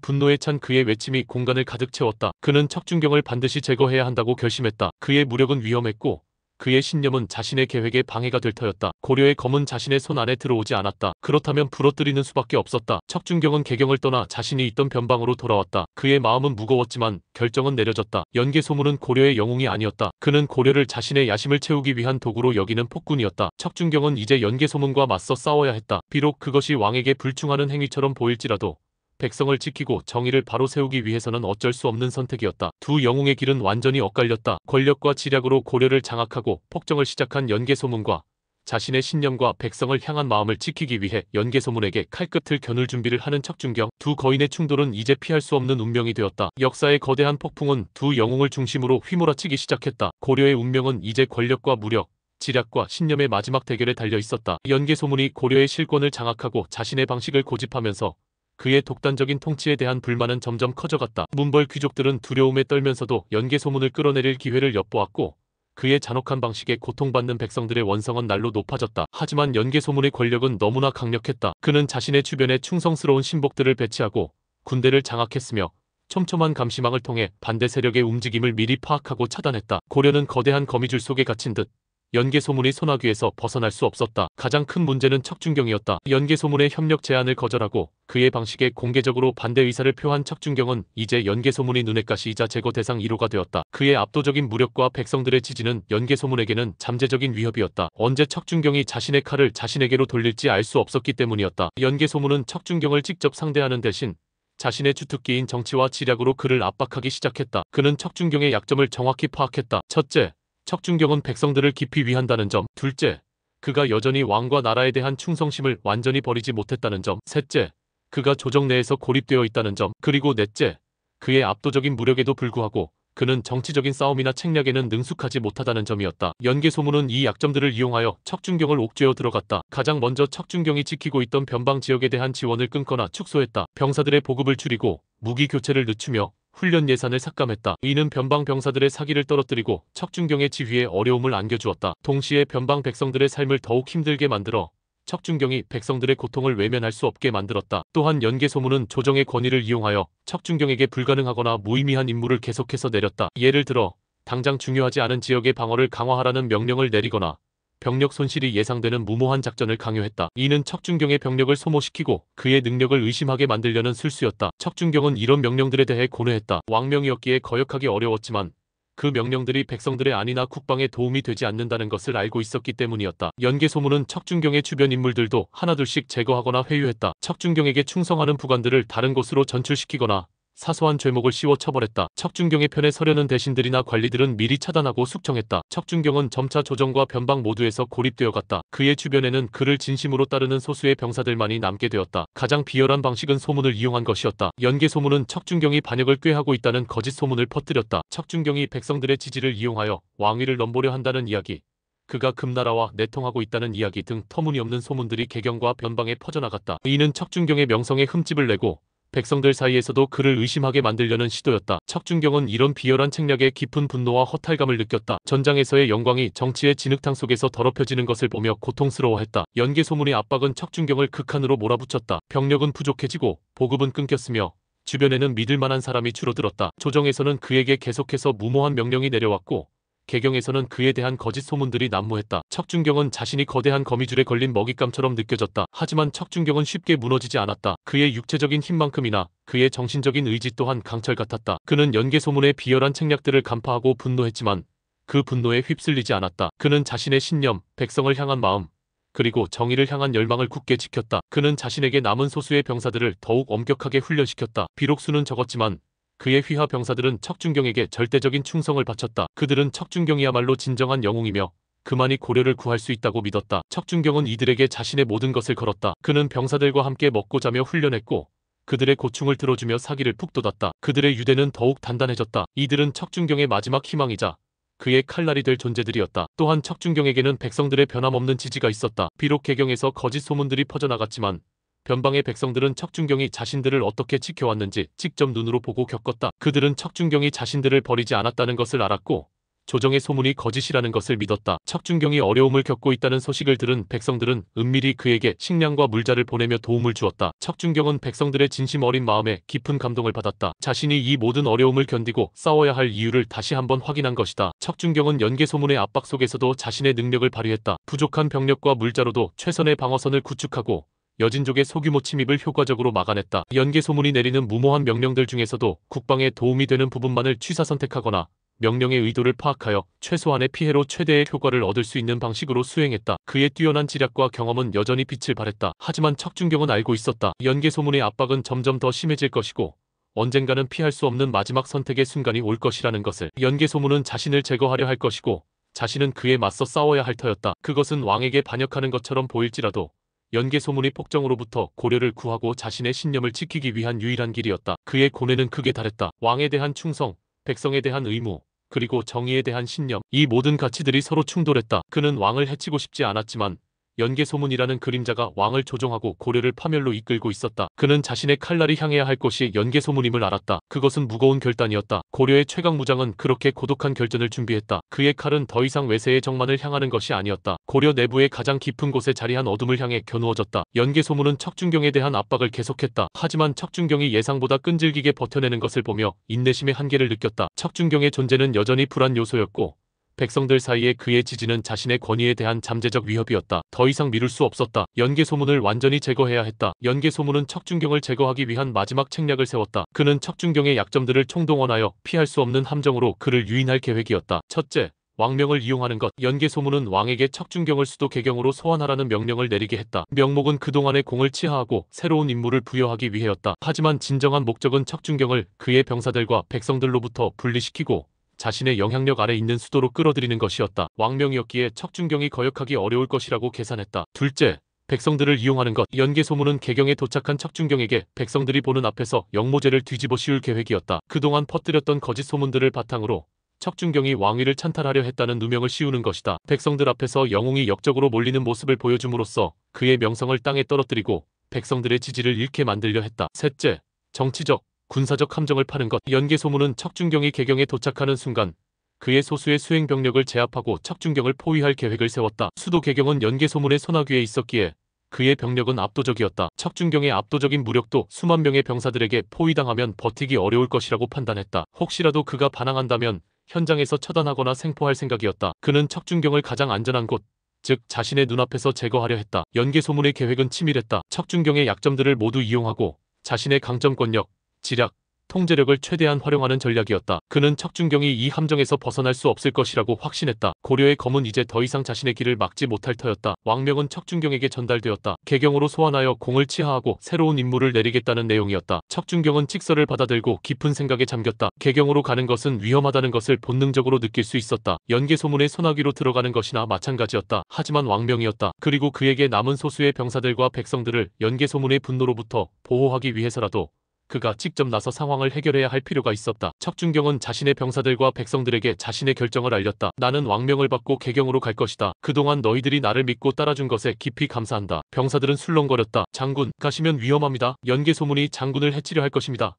분노에 찬 그의 외침이 공간을 가득 채웠다. 그는 척준경을 반드시 제거해야 한다고 결심했다. 그의 무력은 위험했고 그의 신념은 자신의 계획에 방해가 될 터였다. 고려의 검은 자신의 손 안에 들어오지 않았다. 그렇다면 부러뜨리는 수밖에 없었다. 척준경은 개경을 떠나 자신이 있던 변방으로 돌아왔다. 그의 마음은 무거웠지만 결정은 내려졌다. 연개 소문은 고려의 영웅이 아니었다. 그는 고려를 자신의 야심을 채우기 위한 도구로 여기는 폭군이었다. 척준경은 이제 연개 소문과 맞서 싸워야 했다. 비록 그것이 왕에게 불충하는 행위처럼 보일지라도 백성을 지키고 정의를 바로 세우기 위해서는 어쩔 수 없는 선택이었다. 두 영웅의 길은 완전히 엇갈렸다. 권력과 지략으로 고려를 장악하고 폭정을 시작한 연개 소문과 자신의 신념과 백성을 향한 마음을 지키기 위해 연개 소문에게 칼끝을 겨눌 준비를 하는 척준경. 두 거인의 충돌은 이제 피할 수 없는 운명이 되었다. 역사의 거대한 폭풍은 두 영웅을 중심으로 휘몰아치기 시작했다. 고려의 운명은 이제 권력과 무력, 지략과 신념의 마지막 대결에 달려 있었다. 연개 소문이 고려의 실권을 장악하고 자신의 방식을 고집하면서 그의 독단적인 통치에 대한 불만은 점점 커져갔다. 문벌 귀족들은 두려움에 떨면서도 연개 소문을 끌어내릴 기회를 엿보았고 그의 잔혹한 방식에 고통받는 백성들의 원성은 날로 높아졌다. 하지만 연개 소문의 권력은 너무나 강력했다. 그는 자신의 주변에 충성스러운 신복들을 배치하고 군대를 장악했으며 촘촘한 감시망을 통해 반대 세력의 움직임을 미리 파악하고 차단했다. 고려는 거대한 거미줄 속에 갇힌 듯 연개 소문의 소나귀에서 벗어날 수 없었다. 가장 큰 문제는 척준경이었다. 연개 소문의 협력 제안을 거절하고 그의 방식에 공개적으로 반대 의사를 표한 척준경은 이제 연개 소문의 눈엣 가시이자 제거 대상 1호가 되었다. 그의 압도적인 무력과 백성들의 지지는 연개 소문에게는 잠재적인 위협이었다. 언제 척준경이 자신의 칼을 자신에게로 돌릴지 알 수 없었기 때문이었다. 연개 소문은 척준경을 직접 상대하는 대신 자신의 주특기인 정치와 지략으로 그를 압박하기 시작했다. 그는 척준경의 약점을 정확히 파악했다. 첫째, 척준경은 백성들을 깊이 위한다는 점. 둘째, 그가 여전히 왕과 나라에 대한 충성심을 완전히 버리지 못했다는 점. 셋째, 그가 조정 내에서 고립되어 있다는 점. 그리고 넷째, 그의 압도적인 무력에도 불구하고 그는 정치적인 싸움이나 책략에는 능숙하지 못하다는 점이었다. 연개 소문은 이 약점들을 이용하여 척준경을 옥죄어 들어갔다. 가장 먼저 척준경이 지키고 있던 변방 지역에 대한 지원을 끊거나 축소했다. 병사들의 보급을 줄이고 무기 교체를 늦추며 훈련 예산을 삭감했다. 이는 변방 병사들의 사기를 떨어뜨리고 척준경의 지휘에 어려움을 안겨주었다. 동시에 변방 백성들의 삶을 더욱 힘들게 만들어 척준경이 백성들의 고통을 외면할 수 없게 만들었다. 또한 연개 소문은 조정의 권위를 이용하여 척준경에게 불가능하거나 무의미한 임무를 계속해서 내렸다. 예를 들어 당장 중요하지 않은 지역의 방어를 강화하라는 명령을 내리거나 병력 손실이 예상되는 무모한 작전을 강요했다. 이는 척준경의 병력을 소모시키고 그의 능력을 의심하게 만들려는 술수였다. 척준경은 이런 명령들에 대해 고뇌했다. 왕명이었기에 거역하기 어려웠지만 그 명령들이 백성들의 안위나 국방에 도움이 되지 않는다는 것을 알고 있었기 때문이었다. 연개 소문은 척준경의 주변 인물들도 하나둘씩 제거하거나 회유했다. 척준경에게 충성하는 부관들을 다른 곳으로 전출시키거나 사소한 죄목을 씌워 처벌했다. 척준경의 편에 서려는 대신들이나 관리들은 미리 차단하고 숙청했다. 척준경은 점차 조정과 변방 모두에서 고립되어 갔다. 그의 주변에는 그를 진심으로 따르는 소수의 병사들만이 남게 되었다. 가장 비열한 방식은 소문을 이용한 것이었다. 연개 소문은 척준경이 반역을 꾀하고 있다는 거짓 소문을 퍼뜨렸다. 척준경이 백성들의 지지를 이용하여 왕위를 넘보려 한다는 이야기, 그가 금나라와 내통하고 있다는 이야기 등 터무니없는 소문들이 개경과 변방에 퍼져나갔다. 이는 척준경의 명성에 흠집을 내고 백성들 사이에서도 그를 의심하게 만들려는 시도였다. 척준경은 이런 비열한 책략에 깊은 분노와 허탈감을 느꼈다. 전장에서의 영광이 정치의 진흙탕 속에서 더럽혀지는 것을 보며 고통스러워했다. 연개 소문의 압박은 척준경을 극한으로 몰아붙였다. 병력은 부족해지고 보급은 끊겼으며 주변에는 믿을 만한 사람이 줄어들었다. 조정에서는 그에게 계속해서 무모한 명령이 내려왔고 개경에서는 그에 대한 거짓 소문들이 난무했다. 척준경은 자신이 거대한 거미줄에 걸린 먹잇감처럼 느껴졌다. 하지만 척준경은 쉽게 무너지지 않았다. 그의 육체적인 힘만큼이나 그의 정신적인 의지 또한 강철 같았다. 그는 연개 소문의 비열한 책략들을 간파하고 분노했지만 그 분노에 휩쓸리지 않았다. 그는 자신의 신념, 백성을 향한 마음, 그리고 정의를 향한 열망을 굳게 지켰다. 그는 자신에게 남은 소수의 병사들을 더욱 엄격하게 훈련시켰다. 비록 수는 적었지만 그의 휘하 병사들은 척준경에게 절대적인 충성을 바쳤다. 그들은 척준경이야말로 진정한 영웅이며 그만이 고려를 구할 수 있다고 믿었다. 척준경은 이들에게 자신의 모든 것을 걸었다. 그는 병사들과 함께 먹고 자며 훈련했고 그들의 고충을 들어주며 사기를 푹 돋았다. 그들의 유대는 더욱 단단해졌다. 이들은 척준경의 마지막 희망이자 그의 칼날이 될 존재들이었다. 또한 척준경에게는 백성들의 변함없는 지지가 있었다. 비록 개경에서 거짓 소문들이 퍼져나갔지만 변방의 백성들은 척준경이 자신들을 어떻게 지켜왔는지 직접 눈으로 보고 겪었다. 그들은 척준경이 자신들을 버리지 않았다는 것을 알았고 조정의 소문이 거짓이라는 것을 믿었다. 척준경이 어려움을 겪고 있다는 소식을 들은 백성들은 은밀히 그에게 식량과 물자를 보내며 도움을 주었다. 척준경은 백성들의 진심 어린 마음에 깊은 감동을 받았다. 자신이 이 모든 어려움을 견디고 싸워야 할 이유를 다시 한번 확인한 것이다. 척준경은 연개 소문의 압박 속에서도 자신의 능력을 발휘했다. 부족한 병력과 물자로도 최선의 방어선을 구축하고 여진족의 소규모 침입을 효과적으로 막아냈다. 연개 소문이 내리는 무모한 명령들 중에서도 국방에 도움이 되는 부분만을 취사 선택하거나 명령의 의도를 파악하여 최소한의 피해로 최대의 효과를 얻을 수 있는 방식으로 수행했다. 그의 뛰어난 지략과 경험은 여전히 빛을 발했다. 하지만 척준경은 알고 있었다. 연개 소문의 압박은 점점 더 심해질 것이고 언젠가는 피할 수 없는 마지막 선택의 순간이 올 것이라는 것을. 연개 소문은 자신을 제거하려 할 것이고 자신은 그에 맞서 싸워야 할 터였다. 그것은 왕에게 반역하는 것처럼 보일지라도 연개 소문의 폭정으로부터 고려를 구하고 자신의 신념을 지키기 위한 유일한 길이었다. 그의 고뇌는 극에 달했다. 왕에 대한 충성, 백성에 대한 의무, 그리고 정의에 대한 신념, 이 모든 가치들이 서로 충돌했다. 그는 왕을 해치고 싶지 않았지만 연개 소문이라는 그림자가 왕을 조종하고 고려를 파멸로 이끌고 있었다. 그는 자신의 칼날이 향해야 할 곳이 연개 소문임을 알았다. 그것은 무거운 결단이었다. 고려의 최강무장은 그렇게 고독한 결전을 준비했다. 그의 칼은 더 이상 외세의 정만을 향하는 것이 아니었다. 고려 내부의 가장 깊은 곳에 자리한 어둠을 향해 겨누어졌다. 연개 소문은 척준경에 대한 압박을 계속했다. 하지만 척준경이 예상보다 끈질기게 버텨내는 것을 보며 인내심의 한계를 느꼈다. 척준경의 존재는 여전히 불안 요소였고 백성들 사이에 그의 지지는 자신의 권위에 대한 잠재적 위협이었다. 더 이상 미룰 수 없었다. 연개 소문을 완전히 제거해야 했다. 연개 소문은 척준경을 제거하기 위한 마지막 책략을 세웠다. 그는 척준경의 약점들을 총동원하여 피할 수 없는 함정으로 그를 유인할 계획이었다. 첫째, 왕명을 이용하는 것. 연개 소문은 왕에게 척준경을 수도 개경으로 소환하라는 명령을 내리게 했다. 명목은 그동안의 공을 치하하고 새로운 임무를 부여하기 위해였다. 하지만 진정한 목적은 척준경을 그의 병사들과 백성들로부터 분리시키고 자신의 영향력 아래 있는 수도로 끌어들이는 것이었다. 왕명이었기에 척준경이 거역하기 어려울 것이라고 계산했다. 둘째, 백성들을 이용하는 것. 연개 소문은 개경에 도착한 척준경에게 백성들이 보는 앞에서 영모제를 뒤집어 씌울 계획이었다. 그동안 퍼뜨렸던 거짓 소문들을 바탕으로 척준경이 왕위를 찬탈하려 했다는 누명을 씌우는 것이다. 백성들 앞에서 영웅이 역적으로 몰리는 모습을 보여줌으로써 그의 명성을 땅에 떨어뜨리고 백성들의 지지를 잃게 만들려 했다. 셋째, 정치적, 군사적 함정을 파는 것. 연개 소문은 척준경이 개경에 도착하는 순간 그의 소수의 수행 병력을 제압하고 척준경을 포위할 계획을 세웠다. 수도 개경은 연개 소문의 소나귀에 있었기에 그의 병력은 압도적이었다. 척준경의 압도적인 무력도 수만 명의 병사들에게 포위당하면 버티기 어려울 것이라고 판단했다. 혹시라도 그가 반항한다면 현장에서 처단하거나 생포할 생각이었다. 그는 척준경을 가장 안전한 곳, 즉 자신의 눈앞에서 제거하려 했다. 연개 소문의 계획은 치밀했다. 척준경의 약점들을 모두 이용하고 자신의 강점권력, 지략, 통제력을 최대한 활용하는 전략이었다. 그는 척준경이 이 함정에서 벗어날 수 없을 것이라고 확신했다. 고려의 검은 이제 더 이상 자신의 길을 막지 못할 터였다. 왕명은 척준경에게 전달되었다. 개경으로 소환하여 공을 치하하고 새로운 임무를 내리겠다는 내용이었다. 척준경은 직서를 받아들고 깊은 생각에 잠겼다. 개경으로 가는 것은 위험하다는 것을 본능적으로 느낄 수 있었다. 연개 소문의 소나기로 들어가는 것이나 마찬가지였다. 하지만 왕명이었다. 그리고 그에게 남은 소수의 병사들과 백성들을 연개 소문의 분노로부터 보호하기 위해서라도 그가 직접 나서 상황을 해결해야 할 필요가 있었다. 척준경은 자신의 병사들과 백성들에게 자신의 결정을 알렸다. 나는 왕명을 받고 개경으로 갈 것이다. 그동안 너희들이 나를 믿고 따라준 것에 깊이 감사한다. 병사들은 술렁거렸다. 장군, 가시면 위험합니다. 연개 소문이 장군을 해치려 할 것입니다.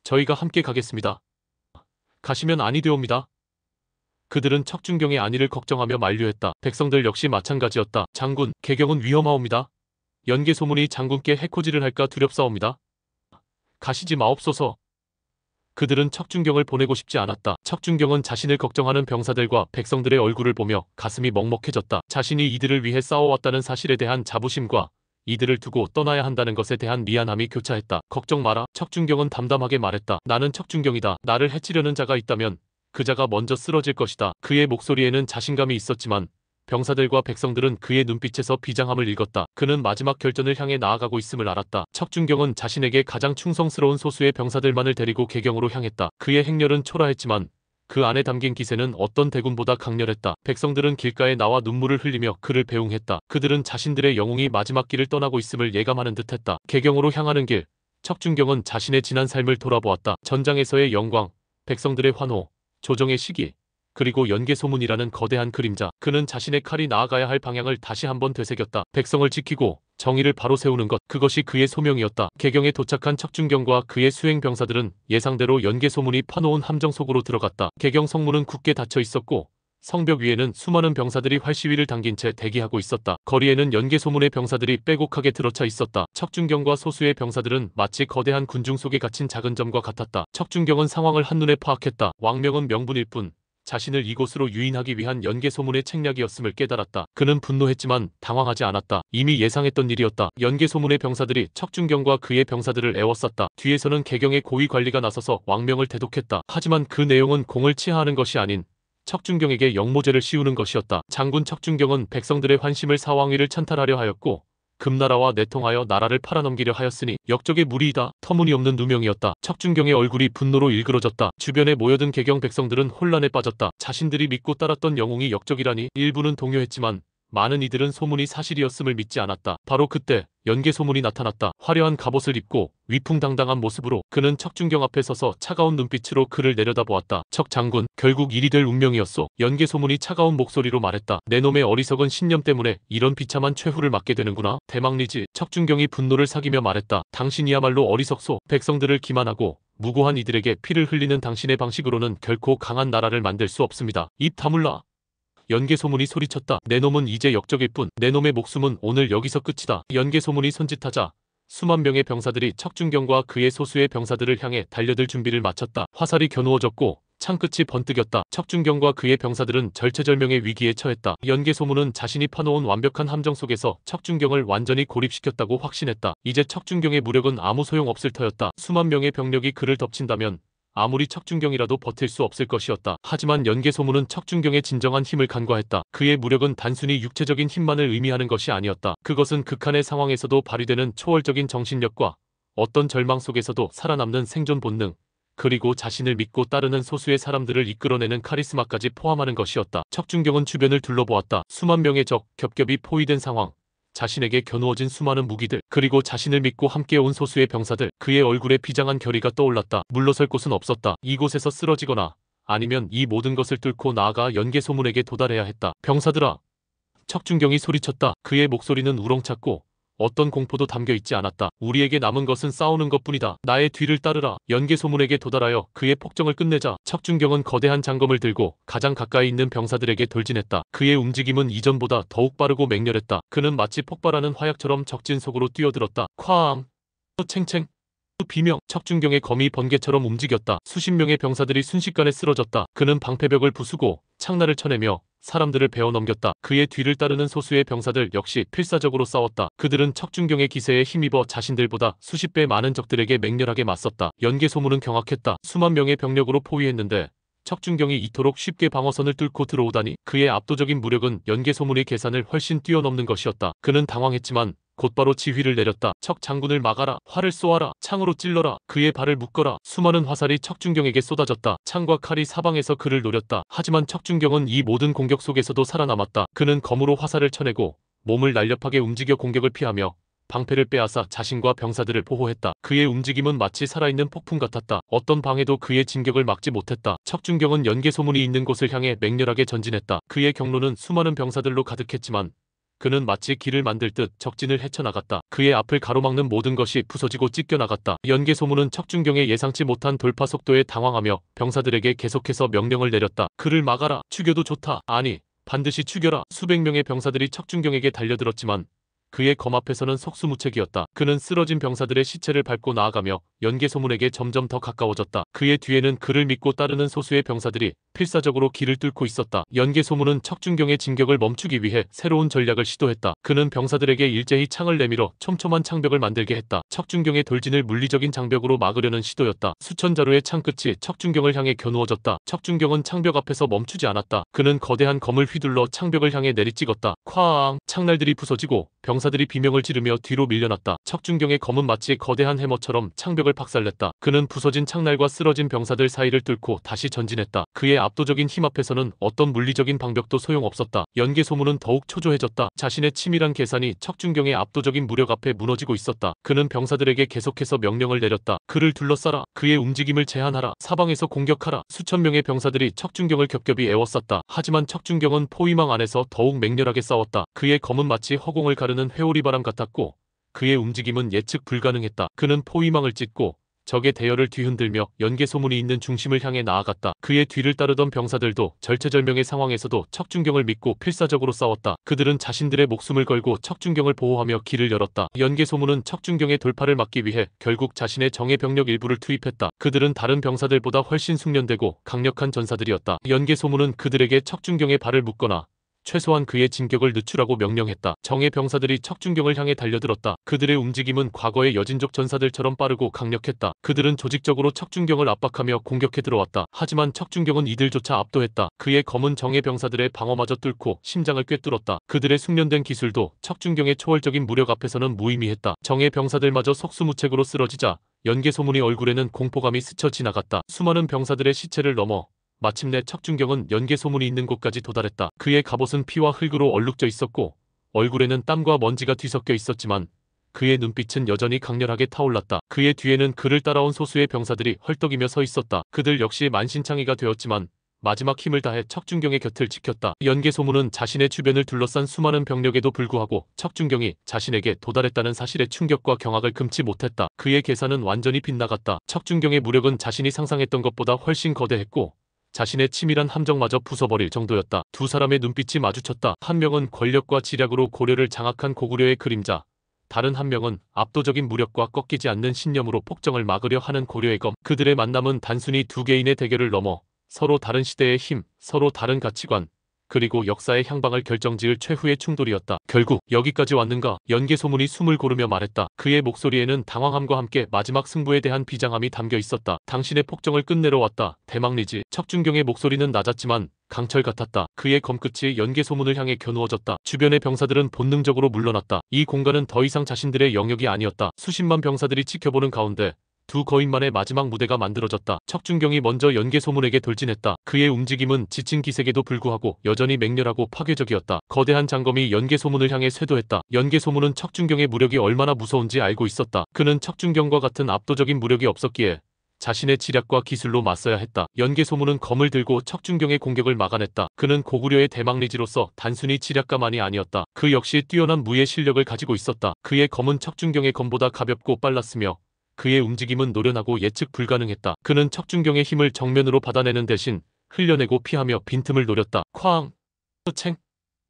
저희가 함께 가겠습니다. 가시면 아니 되옵니다. 그들은 척준경의 안위를 걱정하며 만류했다. 백성들 역시 마찬가지였다. 장군, 개경은 위험하옵니다. 연개 소문이 장군께 해코지를 할까 두렵사옵니다. 가시지 마옵소서. 그들은 척준경을 보내고 싶지 않았다. 척준경은 자신을 걱정하는 병사들과 백성들의 얼굴을 보며 가슴이 먹먹해졌다. 자신이 이들을 위해 싸워왔다는 사실에 대한 자부심과 이들을 두고 떠나야 한다는 것에 대한 미안함이 교차했다. 걱정 마라. 척준경은 담담하게 말했다. 나는 척준경이다. 나를 해치려는 자가 있다면 그자가 먼저 쓰러질 것이다. 그의 목소리에는 자신감이 있었지만 병사들과 백성들은 그의 눈빛에서 비장함을 읽었다. 그는 마지막 결전을 향해 나아가고 있음을 알았다. 척준경은 자신에게 가장 충성스러운 소수의 병사들만을 데리고 개경으로 향했다. 그의 행렬은 초라했지만 그 안에 담긴 기세는 어떤 대군보다 강렬했다. 백성들은 길가에 나와 눈물을 흘리며 그를 배웅했다. 그들은 자신들의 영웅이 마지막 길을 떠나고 있음을 예감하는 듯했다. 개경으로 향하는 길, 척준경은 자신의 지난 삶을 돌아보았다. 전장에서의 영광, 백성들의 환호, 조정의 시기, 그리고 연개소문이라는 거대한 그림자. 그는 자신의 칼이 나아가야 할 방향을 다시 한번 되새겼다. 백성을 지키고 정의를 바로 세우는 것, 그것이 그의 소명이었다. 개경에 도착한 척준경과 그의 수행 병사들은 예상대로 연개소문이 파놓은 함정 속으로 들어갔다. 개경 성문은 굳게 닫혀 있었고 성벽 위에는 수많은 병사들이 활시위를 당긴 채 대기하고 있었다. 거리에는 연개소문의 병사들이 빼곡하게 들어차 있었다. 척준경과 소수의 병사들은 마치 거대한 군중 속에 갇힌 작은 점과 같았다. 척준경은 상황을 한눈에 파악했다. 왕명은 명분일 뿐 자신을 이곳으로 유인하기 위한 연개소문의 책략이었음을 깨달았다. 그는 분노했지만 당황하지 않았다. 이미 예상했던 일이었다. 연개소문의 병사들이 척준경과 그의 병사들을 에워쌌다. 뒤에서는 개경의 고위 관리가 나서서 왕명을 대독했다. 하지만 그 내용은 공을 치하하는 것이 아닌 척준경에게 역모죄를 씌우는 것이었다. 장군 척준경은 백성들의 환심을 사왕위를 찬탈하려 하였고 금나라와 내통하여 나라를 팔아넘기려 하였으니 역적의 무리이다. 터무니없는 누명이었다. 척준경의 얼굴이 분노로 일그러졌다. 주변에 모여든 개경 백성들은 혼란에 빠졌다. 자신들이 믿고 따랐던 영웅이 역적이라니. 일부는 동요했지만 많은 이들은 소문이 사실이었음을 믿지 않았다. 바로 그때 연개소문이 나타났다. 화려한 갑옷을 입고 위풍당당한 모습으로 그는 척준경 앞에 서서 차가운 눈빛으로 그를 내려다보았다. 척 장군, 결국 일이 될 운명이었소. 연개소문이 차가운 목소리로 말했다. 내 놈의 어리석은 신념 때문에 이런 비참한 최후를 맞게 되는구나. 대망리지. 척준경이 분노를 사기며 말했다. 당신이야말로 어리석소. 백성들을 기만하고 무고한 이들에게 피를 흘리는 당신의 방식으로는 결코 강한 나라를 만들 수 없습니다. 입 다물라. 연개소문이 소리쳤다. 내 놈은 이제 역적일 뿐 내 놈의 목숨은 오늘 여기서 끝이다. 연개소문이 손짓하자 수만 명의 병사들이 척준경과 그의 소수의 병사들을 향해 달려들 준비를 마쳤다. 화살이 겨누어졌고 창끝이 번뜩였다. 척준경과 그의 병사들은 절체절명의 위기에 처했다. 연개소문은 자신이 파놓은 완벽한 함정 속에서 척준경을 완전히 고립시켰다고 확신했다. 이제 척준경의 무력은 아무 소용없을 터였다. 수만 명의 병력이 그를 덮친다면 아무리 척준경이라도 버틸 수 없을 것이었다. 하지만 연개소문은 척준경의 진정한 힘을 간과했다. 그의 무력은 단순히 육체적인 힘만을 의미하는 것이 아니었다. 그것은 극한의 상황에서도 발휘되는 초월적인 정신력과 어떤 절망 속에서도 살아남는 생존 본능, 그리고 자신을 믿고 따르는 소수의 사람들을 이끌어내는 카리스마까지 포함하는 것이었다. 척준경은 주변을 둘러보았다. 수만 명의 적, 겹겹이 포위된 상황, 자신에게 겨누어진 수많은 무기들, 그리고 자신을 믿고 함께 온 소수의 병사들. 그의 얼굴에 비장한 결의가 떠올랐다. 물러설 곳은 없었다. 이곳에서 쓰러지거나 아니면 이 모든 것을 뚫고 나아가 연개소문에게 도달해야 했다. 병사들아! 척준경이 소리쳤다. 그의 목소리는 우렁찼고 어떤 공포도 담겨 있지 않았다. 우리에게 남은 것은 싸우는 것뿐이다. 나의 뒤를 따르라. 연개소문에게 도달하여 그의 폭정을 끝내자. 척준경은 거대한 장검을 들고 가장 가까이 있는 병사들에게 돌진했다. 그의 움직임은 이전보다 더욱 빠르고 맹렬했다. 그는 마치 폭발하는 화약처럼 적진 속으로 뛰어들었다. 쾅! 챙챙! 비명. 척준경의 검이 번개처럼 움직였다. 수십 명의 병사들이 순식간에 쓰러졌다. 그는 방패벽을 부수고 창날을 쳐내며 사람들을 베어 넘겼다. 그의 뒤를 따르는 소수의 병사들 역시 필사적으로 싸웠다. 그들은 척준경의 기세에 힘입어 자신들보다 수십 배 많은 적들에게 맹렬하게 맞섰다. 연개소문은 경악했다. 수만 명의 병력으로 포위했는데 척준경이 이토록 쉽게 방어선을 뚫고 들어오다니. 그의 압도적인 무력은 연개소문의 계산을 훨씬 뛰어넘는 것이었다. 그는 당황했지만 곧바로 지휘를 내렸다. 척 장군을 막아라. 활을 쏘아라. 창으로 찔러라. 그의 발을 묶어라. 수많은 화살이 척준경에게 쏟아졌다. 창과 칼이 사방에서 그를 노렸다. 하지만 척준경은 이 모든 공격 속에서도 살아남았다. 그는 검으로 화살을 쳐내고 몸을 날렵하게 움직여 공격을 피하며 방패를 빼앗아 자신과 병사들을 보호했다. 그의 움직임은 마치 살아있는 폭풍 같았다. 어떤 방해도 그의 진격을 막지 못했다. 척준경은 연개소문이 있는 곳을 향해 맹렬하게 전진했다. 그의 경로는 수많은 병사들로 가득했지만 그는 마치 길을 만들 듯 적진을 헤쳐나갔다. 그의 앞을 가로막는 모든 것이 부서지고 찢겨나갔다. 연개소문은 척준경의 예상치 못한 돌파 속도에 당황하며 병사들에게 계속해서 명령을 내렸다. 그를 막아라. 죽여도 좋다. 아니, 반드시 죽여라. 수백 명의 병사들이 척준경에게 달려들었지만 그의 검 앞에서는 속수무책이었다. 그는 쓰러진 병사들의 시체를 밟고 나아가며 연개소문에게 점점 더 가까워졌다. 그의 뒤에는 그를 믿고 따르는 소수의 병사들이 필사적으로 길을 뚫고 있었다. 연개소문은 척준경의 진격을 멈추기 위해 새로운 전략을 시도했다. 그는 병사들에게 일제히 창을 내밀어 촘촘한 창벽을 만들게 했다. 척준경의 돌진을 물리적인 장벽으로 막으려는 시도였다. 수천 자루의 창끝이 척준경을 향해 겨누어졌다. 척준경은 창벽 앞에서 멈추지 않았다. 그는 거대한 검을 휘둘러 창벽을 향해 내리찍었다. 쾅! 창날들이 부서지고 병사들이 비명을 지르며 뒤로 밀려났다. 척준경의 검은 마치 거대한 해머처럼 창벽을 박살냈다. 그는 부서진 창날과 쓰러진 병사들 사이를 뚫고 다시 전진했다. 그의 압도적인 힘 앞에서는 어떤 물리적인 방벽도 소용없었다. 연개소문은 더욱 초조해졌다. 자신의 치밀한 계산이 척준경의 압도적인 무력 앞에 무너지고 있었다. 그는 병사들에게 계속해서 명령을 내렸다. 그를 둘러싸라. 그의 움직임을 제한하라. 사방에서 공격하라. 수천 명의 병사들이 척준경을 겹겹이 에워쌌다. 하지만 척준경은 포위망 안에서 더욱 맹렬하게 싸웠다. 그의 검은 마치 허공을 가르는 회오리바람 같았고 그의 움직임은 예측 불가능했다. 그는 포위망을 찢고 적의 대열을 뒤흔들며 연개소문이 있는 중심을 향해 나아갔다. 그의 뒤를 따르던 병사들도 절체절명의 상황에서도 척준경을 믿고 필사적으로 싸웠다. 그들은 자신들의 목숨을 걸고 척준경을 보호하며 길을 열었다. 연개소문은 척준경의 돌파를 막기 위해 결국 자신의 정예 병력 일부를 투입했다. 그들은 다른 병사들보다 훨씬 숙련되고 강력한 전사들이었다. 연개소문은 그들에게 척준경의 발을 묶거나 최소한 그의 진격을 늦추라고 명령했다. 정예 병사들이 척준경을 향해 달려들었다. 그들의 움직임은 과거의 여진족 전사들처럼 빠르고 강력했다. 그들은 조직적으로 척준경을 압박하며 공격해 들어왔다. 하지만 척준경은 이들조차 압도했다. 그의 검은 정예 병사들의 방어마저 뚫고 심장을 꿰뚫었다. 그들의 숙련된 기술도 척준경의 초월적인 무력 앞에서는 무의미했다. 정예 병사들마저 속수무책으로 쓰러지자 연개소문의 얼굴에는 공포감이 스쳐 지나갔다. 수많은 병사들의 시체를 넘어 마침내 척준경은 연개소문이 있는 곳까지 도달했다. 그의 갑옷은 피와 흙으로 얼룩져 있었고 얼굴에는 땀과 먼지가 뒤섞여 있었지만 그의 눈빛은 여전히 강렬하게 타올랐다. 그의 뒤에는 그를 따라온 소수의 병사들이 헐떡이며 서 있었다. 그들 역시 만신창이가 되었지만 마지막 힘을 다해 척준경의 곁을 지켰다. 연개소문은 자신의 주변을 둘러싼 수많은 병력에도 불구하고 척준경이 자신에게 도달했다는 사실에 충격과 경악을 금치 못했다. 그의 계산은 완전히 빗나갔다. 척준경의 무력은 자신이 상상했던 것보다 훨씬 거대했고 자신의 치밀한 함정마저 부숴버릴 정도였다. 두 사람의 눈빛이 마주쳤다. 한 명은 권력과 지략으로 고려를 장악한 고구려의 그림자, 다른 한 명은 압도적인 무력과 꺾이지 않는 신념으로 폭정을 막으려 하는 고려의 검. 그들의 만남은 단순히 두 개인의 대결을 넘어 서로 다른 시대의 힘, 서로 다른 가치관, 그리고 역사의 향방을 결정지을 최후의 충돌이었다. 결국 여기까지 왔는가? 연개소문이 숨을 고르며 말했다. 그의 목소리에는 당황함과 함께 마지막 승부에 대한 비장함이 담겨 있었다. 당신의 폭정을 끝내러 왔다. 대망리지. 척준경의 목소리는 낮았지만 강철 같았다. 그의 검끝이 연개소문을 향해 겨누어졌다. 주변의 병사들은 본능적으로 물러났다. 이 공간은 더 이상 자신들의 영역이 아니었다. 수십만 병사들이 지켜보는 가운데 두 거인만의 마지막 무대가 만들어졌다. 척준경이 먼저 연개소문에게 돌진했다. 그의 움직임은 지친 기색에도 불구하고 여전히 맹렬하고 파괴적이었다. 거대한 장검이 연개소문을 향해 쇄도했다. 연개소문은 척준경의 무력이 얼마나 무서운지 알고 있었다. 그는 척준경과 같은 압도적인 무력이 없었기에 자신의 지략과 기술로 맞서야 했다. 연개소문은 검을 들고 척준경의 공격을 막아냈다. 그는 고구려의 대망리지로서 단순히 지략가만이 아니었다. 그 역시 뛰어난 무예 실력을 가지고 있었다. 그의 검은 척준경의 검보다 가볍고 빨랐으며 그의 움직임은 노련하고 예측 불가능했다. 그는 척준경의 힘을 정면으로 받아내는 대신 흘려내고 피하며 빈틈을 노렸다. 쾅! 챙!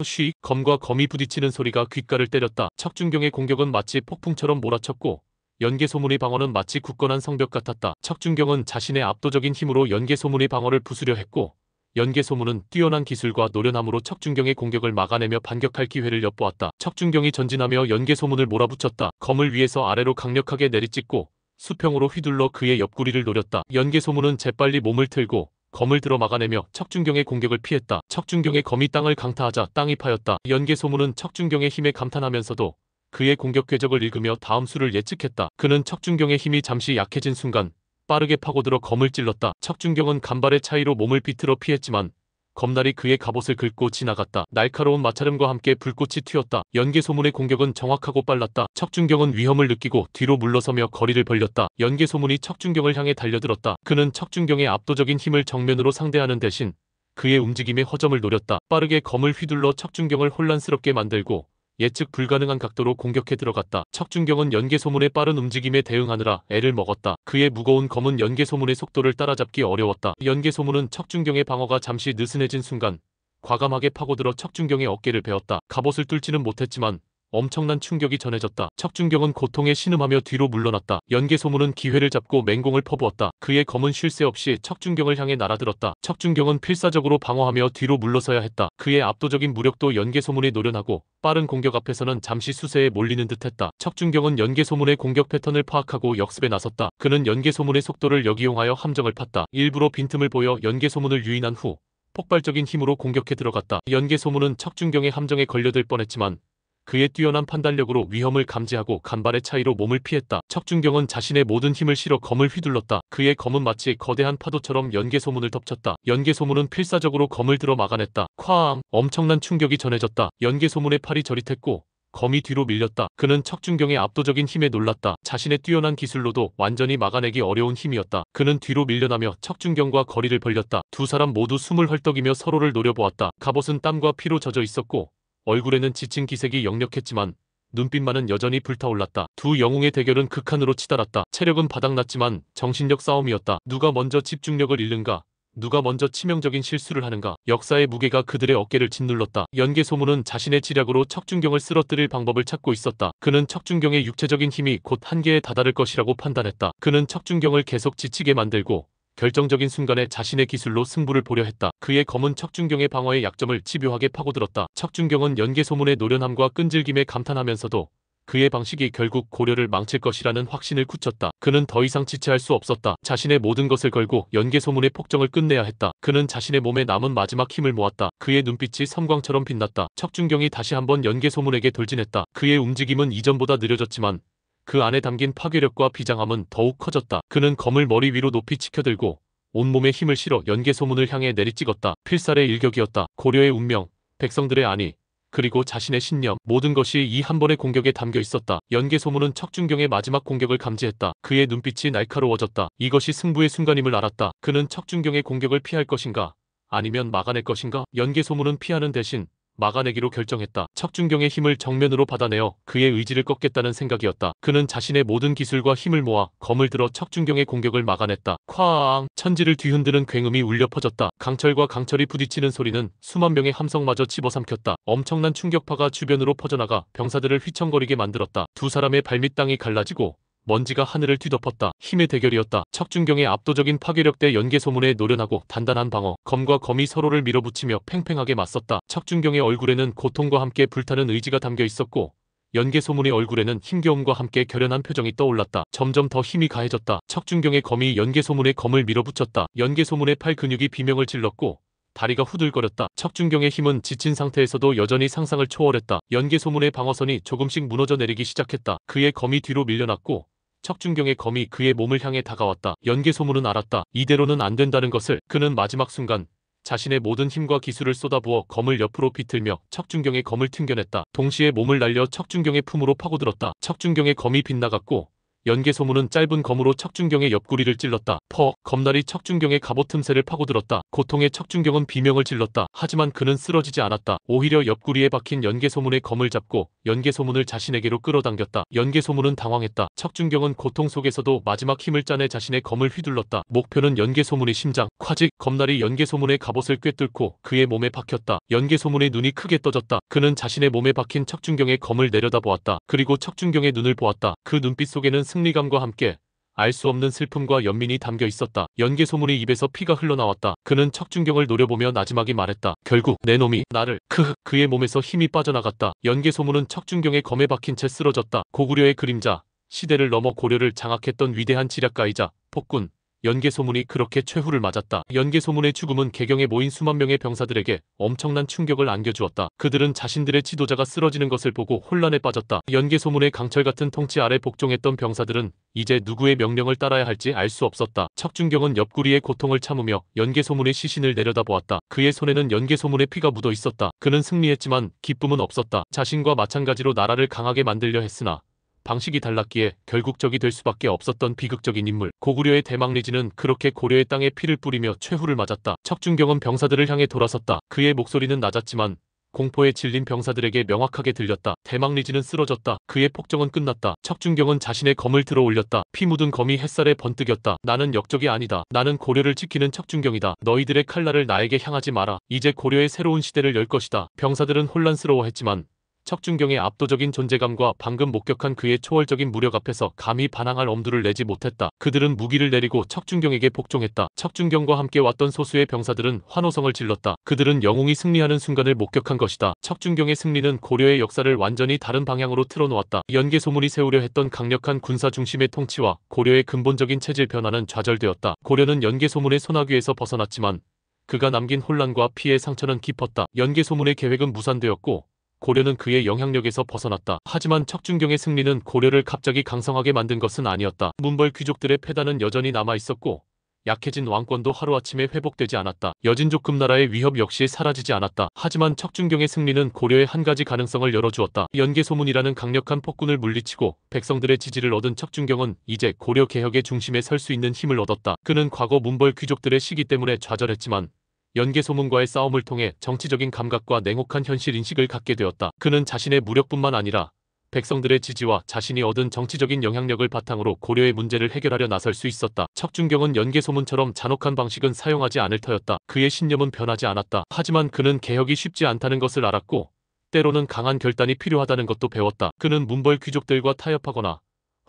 쉬! 검과 검이 부딪히는 소리가 귓가를 때렸다. 척준경의 공격은 마치 폭풍처럼 몰아쳤고 연개소문의 방어는 마치 굳건한 성벽 같았다. 척준경은 자신의 압도적인 힘으로 연개소문의 방어를 부수려 했고 연개소문은 뛰어난 기술과 노련함으로 척준경의 공격을 막아내며 반격할 기회를 엿보았다. 척준경이 전진하며 연개소문을 몰아붙였다. 검을 위에서 아래로 강력하게 내리찍고 수평으로 휘둘러 그의 옆구리를 노렸다. 연개소문은 재빨리 몸을 틀고 검을 들어 막아내며 척준경의 공격을 피했다. 척준경의 검이 땅을 강타하자 땅이 파였다. 연개소문은 척준경의 힘에 감탄하면서도 그의 공격 궤적을 읽으며 다음 수를 예측했다. 그는 척준경의 힘이 잠시 약해진 순간 빠르게 파고들어 검을 찔렀다. 척준경은 간발의 차이로 몸을 비틀어 피했지만 검날이 그의 갑옷을 긁고 지나갔다. 날카로운 마찰음과 함께 불꽃이 튀었다. 연개소문의 공격은 정확하고 빨랐다. 척준경은 위험을 느끼고 뒤로 물러서며 거리를 벌렸다. 연개소문이 척준경을 향해 달려들었다. 그는 척준경의 압도적인 힘을 정면으로 상대하는 대신 그의 움직임에 허점을 노렸다. 빠르게 검을 휘둘러 척준경을 혼란스럽게 만들고 예측 불가능한 각도로 공격해 들어갔다. 척준경은 연개소문의 빠른 움직임에 대응하느라 애를 먹었다. 그의 무거운 검은 연개소문의 속도를 따라잡기 어려웠다. 연개소문은 척준경의 방어가 잠시 느슨해진 순간 과감하게 파고들어 척준경의 어깨를 베었다. 갑옷을 뚫지는 못했지만 엄청난 충격이 전해졌다. 척준경은 고통에 신음하며 뒤로 물러났다. 연개소문은 기회를 잡고 맹공을 퍼부었다. 그의 검은 쉴 새 없이 척준경을 향해 날아들었다. 척준경은 필사적으로 방어하며 뒤로 물러서야 했다. 그의 압도적인 무력도 연개소문에 노련하고 빠른 공격 앞에서는 잠시 수세에 몰리는 듯했다. 척준경은 연개소문의 공격 패턴을 파악하고 역습에 나섰다. 그는 연개소문의 속도를 역이용하여 함정을 팠다. 일부러 빈틈을 보여 연개소문을 유인한 후 폭발적인 힘으로 공격해 들어갔다. 연개소문은 척준경의 함정에 걸려들 뻔했지만 그의 뛰어난 판단력으로 위험을 감지하고 간발의 차이로 몸을 피했다. 척준경은 자신의 모든 힘을 실어 검을 휘둘렀다. 그의 검은 마치 거대한 파도처럼 연개소문을 덮쳤다. 연개소문은 필사적으로 검을 들어 막아냈다. 쾅! 엄청난 충격이 전해졌다. 연개소문의 팔이 저릿했고 검이 뒤로 밀렸다. 그는 척준경의 압도적인 힘에 놀랐다. 자신의 뛰어난 기술로도 완전히 막아내기 어려운 힘이었다. 그는 뒤로 밀려나며 척준경과 거리를 벌렸다. 두 사람 모두 숨을 헐떡이며 서로를 노려보았다. 갑옷은 땀과 피로 젖어 있었고 얼굴에는 지친 기색이 역력했지만 눈빛만은 여전히 불타올랐다. 두 영웅의 대결은 극한으로 치달았다. 체력은 바닥났지만 정신력 싸움이었다. 누가 먼저 집중력을 잃는가? 누가 먼저 치명적인 실수를 하는가? 역사의 무게가 그들의 어깨를 짓눌렀다. 연개소문은 자신의 지략으로 척준경을 쓰러뜨릴 방법을 찾고 있었다. 그는 척준경의 육체적인 힘이 곧 한계에 다다를 것이라고 판단했다. 그는 척준경을 계속 지치게 만들고 결정적인 순간에 자신의 기술로 승부를 보려 했다. 그의 검은 척준경의 방어의 약점을 집요하게 파고들었다. 척준경은 연개소문의 노련함과 끈질김에 감탄하면서도 그의 방식이 결국 고려를 망칠 것이라는 확신을 굳혔다. 그는 더 이상 지체할 수 없었다. 자신의 모든 것을 걸고 연개소문의 폭정을 끝내야 했다. 그는 자신의 몸에 남은 마지막 힘을 모았다. 그의 눈빛이 섬광처럼 빛났다. 척준경이 다시 한번 연개소문에게 돌진했다. 그의 움직임은 이전보다 느려졌지만 그 안에 담긴 파괴력과 비장함은 더욱 커졌다. 그는 검을 머리 위로 높이 치켜들고 온몸에 힘을 실어 연개소문을 향해 내리찍었다. 필살의 일격이었다. 고려의 운명, 백성들의 안위, 그리고 자신의 신념, 모든 것이 이 한 번의 공격에 담겨 있었다. 연개소문은 척준경의 마지막 공격을 감지했다. 그의 눈빛이 날카로워졌다. 이것이 승부의 순간임을 알았다. 그는 척준경의 공격을 피할 것인가? 아니면 막아낼 것인가? 연개소문은 피하는 대신 막아내기로 결정했다. 척준경의 힘을 정면으로 받아내어 그의 의지를 꺾겠다는 생각이었다. 그는 자신의 모든 기술과 힘을 모아 검을 들어 척준경의 공격을 막아냈다. 쾅! 천지를 뒤흔드는 굉음이 울려 퍼졌다. 강철과 강철이 부딪히는 소리는 수만 명의 함성마저 집어삼켰다. 엄청난 충격파가 주변으로 퍼져나가 병사들을 휘청거리게 만들었다. 두 사람의 발밑 땅이 갈라지고 먼지가 하늘을 뒤덮었다. 힘의 대결이었다. 척준경의 압도적인 파괴력 대 연개소문의 노련하고 단단한 방어. 검과 검이 서로를 밀어붙이며 팽팽하게 맞섰다. 척준경의 얼굴에는 고통과 함께 불타는 의지가 담겨 있었고 연개소문의 얼굴에는 힘겨움과 함께 결연한 표정이 떠올랐다. 점점 더 힘이 가해졌다. 척준경의 검이 연개소문의 검을 밀어붙였다. 연개소문의 팔 근육이 비명을 질렀고 다리가 후들거렸다. 척준경의 힘은 지친 상태에서도 여전히 상상을 초월했다. 연개소문의 방어선이 조금씩 무너져 내리기 시작했다. 그의 검이 뒤로 밀려났고 척준경의 검이 그의 몸을 향해 다가왔다. 연개소문은 알았다. 이대로는 안 된다는 것을. 그는 마지막 순간 자신의 모든 힘과 기술을 쏟아부어 검을 옆으로 비틀며 척준경의 검을 튕겨냈다. 동시에 몸을 날려 척준경의 품으로 파고들었다. 척준경의 검이 빗나갔고 연개소문은 짧은 검으로 척준경의 옆구리를 찔렀다. 검날이 척준경의 갑옷 틈새를 파고들었다. 고통에 척준경은 비명을 질렀다. 하지만 그는 쓰러지지 않았다. 오히려 옆구리에 박힌 연개소문의 검을 잡고 연개소문을 자신에게로 끌어당겼다. 연개소문은 당황했다. 척준경은 고통 속에서도 마지막 힘을 짜내 자신의 검을 휘둘렀다. 목표는 연개소문의 심장. 콰직! 검날이 연개소문의 갑옷을 꿰뚫고 그의 몸에 박혔다. 연개소문의 눈이 크게 떠졌다. 그는 자신의 몸에 박힌 척준경의 검을 내려다보았다. 그리고 척준경의 눈을 보았다. 그 눈빛 속에는 승리감과 함께 알 수 없는 슬픔과 연민이 담겨 있었다. 연개소문의 입에서 피가 흘러나왔다. 그는 척준경을 노려보며 나지막이 말했다. 결국 내 놈이 나를. 그의 몸에서 힘이 빠져나갔다. 연개소문은 척준경의 검에 박힌 채 쓰러졌다. 고구려의 그림자, 시대를 넘어 고려를 장악했던 위대한 지략가이자 폭군 연개소문이 그렇게 최후를 맞았다. 연개소문의 죽음은 개경에 모인 수만 명의 병사들에게 엄청난 충격을 안겨주었다. 그들은 자신들의 지도자가 쓰러지는 것을 보고 혼란에 빠졌다. 연개소문의 강철 같은 통치 아래 복종했던 병사들은 이제 누구의 명령을 따라야 할지 알 수 없었다. 척준경은 옆구리의 고통을 참으며 연개소문의 시신을 내려다보았다. 그의 손에는 연개소문의 피가 묻어 있었다. 그는 승리했지만 기쁨은 없었다. 자신과 마찬가지로 나라를 강하게 만들려 했으나 방식이 달랐기에 결국 적이 될 수밖에 없었던 비극적인 인물. 고구려의 대망리지는 그렇게 고려의 땅에 피를 뿌리며 최후를 맞았다. 척준경은 병사들을 향해 돌아섰다. 그의 목소리는 낮았지만 공포에 질린 병사들에게 명확하게 들렸다. 대망리지는 쓰러졌다. 그의 폭정은 끝났다. 척준경은 자신의 검을 들어 올렸다. 피 묻은 검이 햇살에 번뜩였다. 나는 역적이 아니다. 나는 고려를 지키는 척준경이다. 너희들의 칼날을 나에게 향하지 마라. 이제 고려의 새로운 시대를 열 것이다. 병사들은 혼란스러워했지만 척준경의 압도적인 존재감과 방금 목격한 그의 초월적인 무력 앞에서 감히 반항할 엄두를 내지 못했다. 그들은 무기를 내리고 척준경에게 복종했다. 척준경과 함께 왔던 소수의 병사들은 환호성을 질렀다. 그들은 영웅이 승리하는 순간을 목격한 것이다. 척준경의 승리는 고려의 역사를 완전히 다른 방향으로 틀어놓았다. 연개소문이 세우려 했던 강력한 군사 중심의 통치와 고려의 근본적인 체질 변화는 좌절되었다. 고려는 연개소문의 소나귀에서 벗어났지만 그가 남긴 혼란과 피해 상처는 깊었다. 연개소문의 계획은 무산되었고 고려는 그의 영향력에서 벗어났다. 하지만 척준경의 승리는 고려를 갑자기 강성하게 만든 것은 아니었다. 문벌 귀족들의 패단은 여전히 남아있었고 약해진 왕권도 하루아침에 회복되지 않았다. 여진족 금나라의 위협 역시 사라지지 않았다. 하지만 척준경의 승리는 고려의 한 가지 가능성을 열어주었다. 연개소문이라는 강력한 폭군을 물리치고 백성들의 지지를 얻은 척준경은 이제 고려 개혁의 중심에 설 수 있는 힘을 얻었다. 그는 과거 문벌 귀족들의 시기 때문에 좌절했지만 연개소문과의 싸움을 통해 정치적인 감각과 냉혹한 현실 인식을 갖게 되었다. 그는 자신의 무력뿐만 아니라 백성들의 지지와 자신이 얻은 정치적인 영향력을 바탕으로 고려의 문제를 해결하려 나설 수 있었다. 척준경은 연개소문처럼 잔혹한 방식은 사용하지 않을 터였다. 그의 신념은 변하지 않았다. 하지만 그는 개혁이 쉽지 않다는 것을 알았고 때로는 강한 결단이 필요하다는 것도 배웠다. 그는 문벌 귀족들과 타협하거나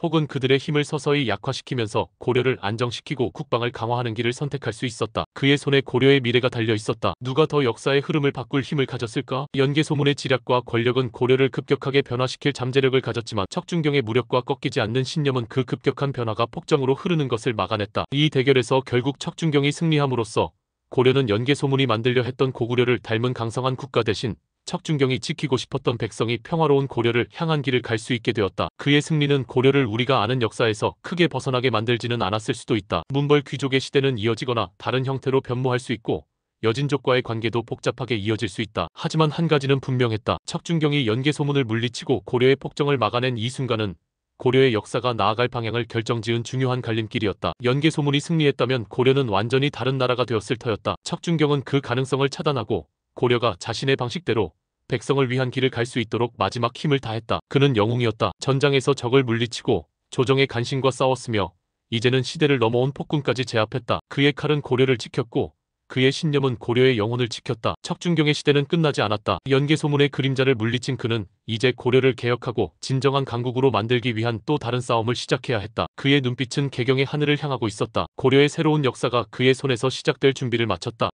혹은 그들의 힘을 서서히 약화시키면서 고려를 안정시키고 국방을 강화하는 길을 선택할 수 있었다. 그의 손에 고려의 미래가 달려 있었다. 누가 더 역사의 흐름을 바꿀 힘을 가졌을까? 연개소문의 지략과 권력은 고려를 급격하게 변화시킬 잠재력을 가졌지만 척준경의 무력과 꺾이지 않는 신념은 그 급격한 변화가 폭정으로 흐르는 것을 막아냈다. 이 대결에서 결국 척준경이 승리함으로써 고려는 연개소문이 만들려 했던 고구려를 닮은 강성한 국가 대신 척준경이 지키고 싶었던 백성이 평화로운 고려를 향한 길을 갈 수 있게 되었다. 그의 승리는 고려를 우리가 아는 역사에서 크게 벗어나게 만들지는 않았을 수도 있다. 문벌 귀족의 시대는 이어지거나 다른 형태로 변모할 수 있고 여진족과의 관계도 복잡하게 이어질 수 있다. 하지만 한 가지는 분명했다. 척준경이 연개소문을 물리치고 고려의 폭정을 막아낸 이 순간은 고려의 역사가 나아갈 방향을 결정지은 중요한 갈림길이었다. 연개소문이 승리했다면 고려는 완전히 다른 나라가 되었을 터였다. 척준경은 그 가능성을 차단하고 고려가 자신의 방식대로 백성을 위한 길을 갈 수 있도록 마지막 힘을 다했다. 그는 영웅이었다. 전장에서 적을 물리치고 조정의 간신과 싸웠으며 이제는 시대를 넘어온 폭군까지 제압했다. 그의 칼은 고려를 지켰고 그의 신념은 고려의 영혼을 지켰다. 척준경의 시대는 끝나지 않았다. 연개소문의 그림자를 물리친 그는 이제 고려를 개혁하고 진정한 강국으로 만들기 위한 또 다른 싸움을 시작해야 했다. 그의 눈빛은 개경의 하늘을 향하고 있었다. 고려의 새로운 역사가 그의 손에서 시작될 준비를 마쳤다.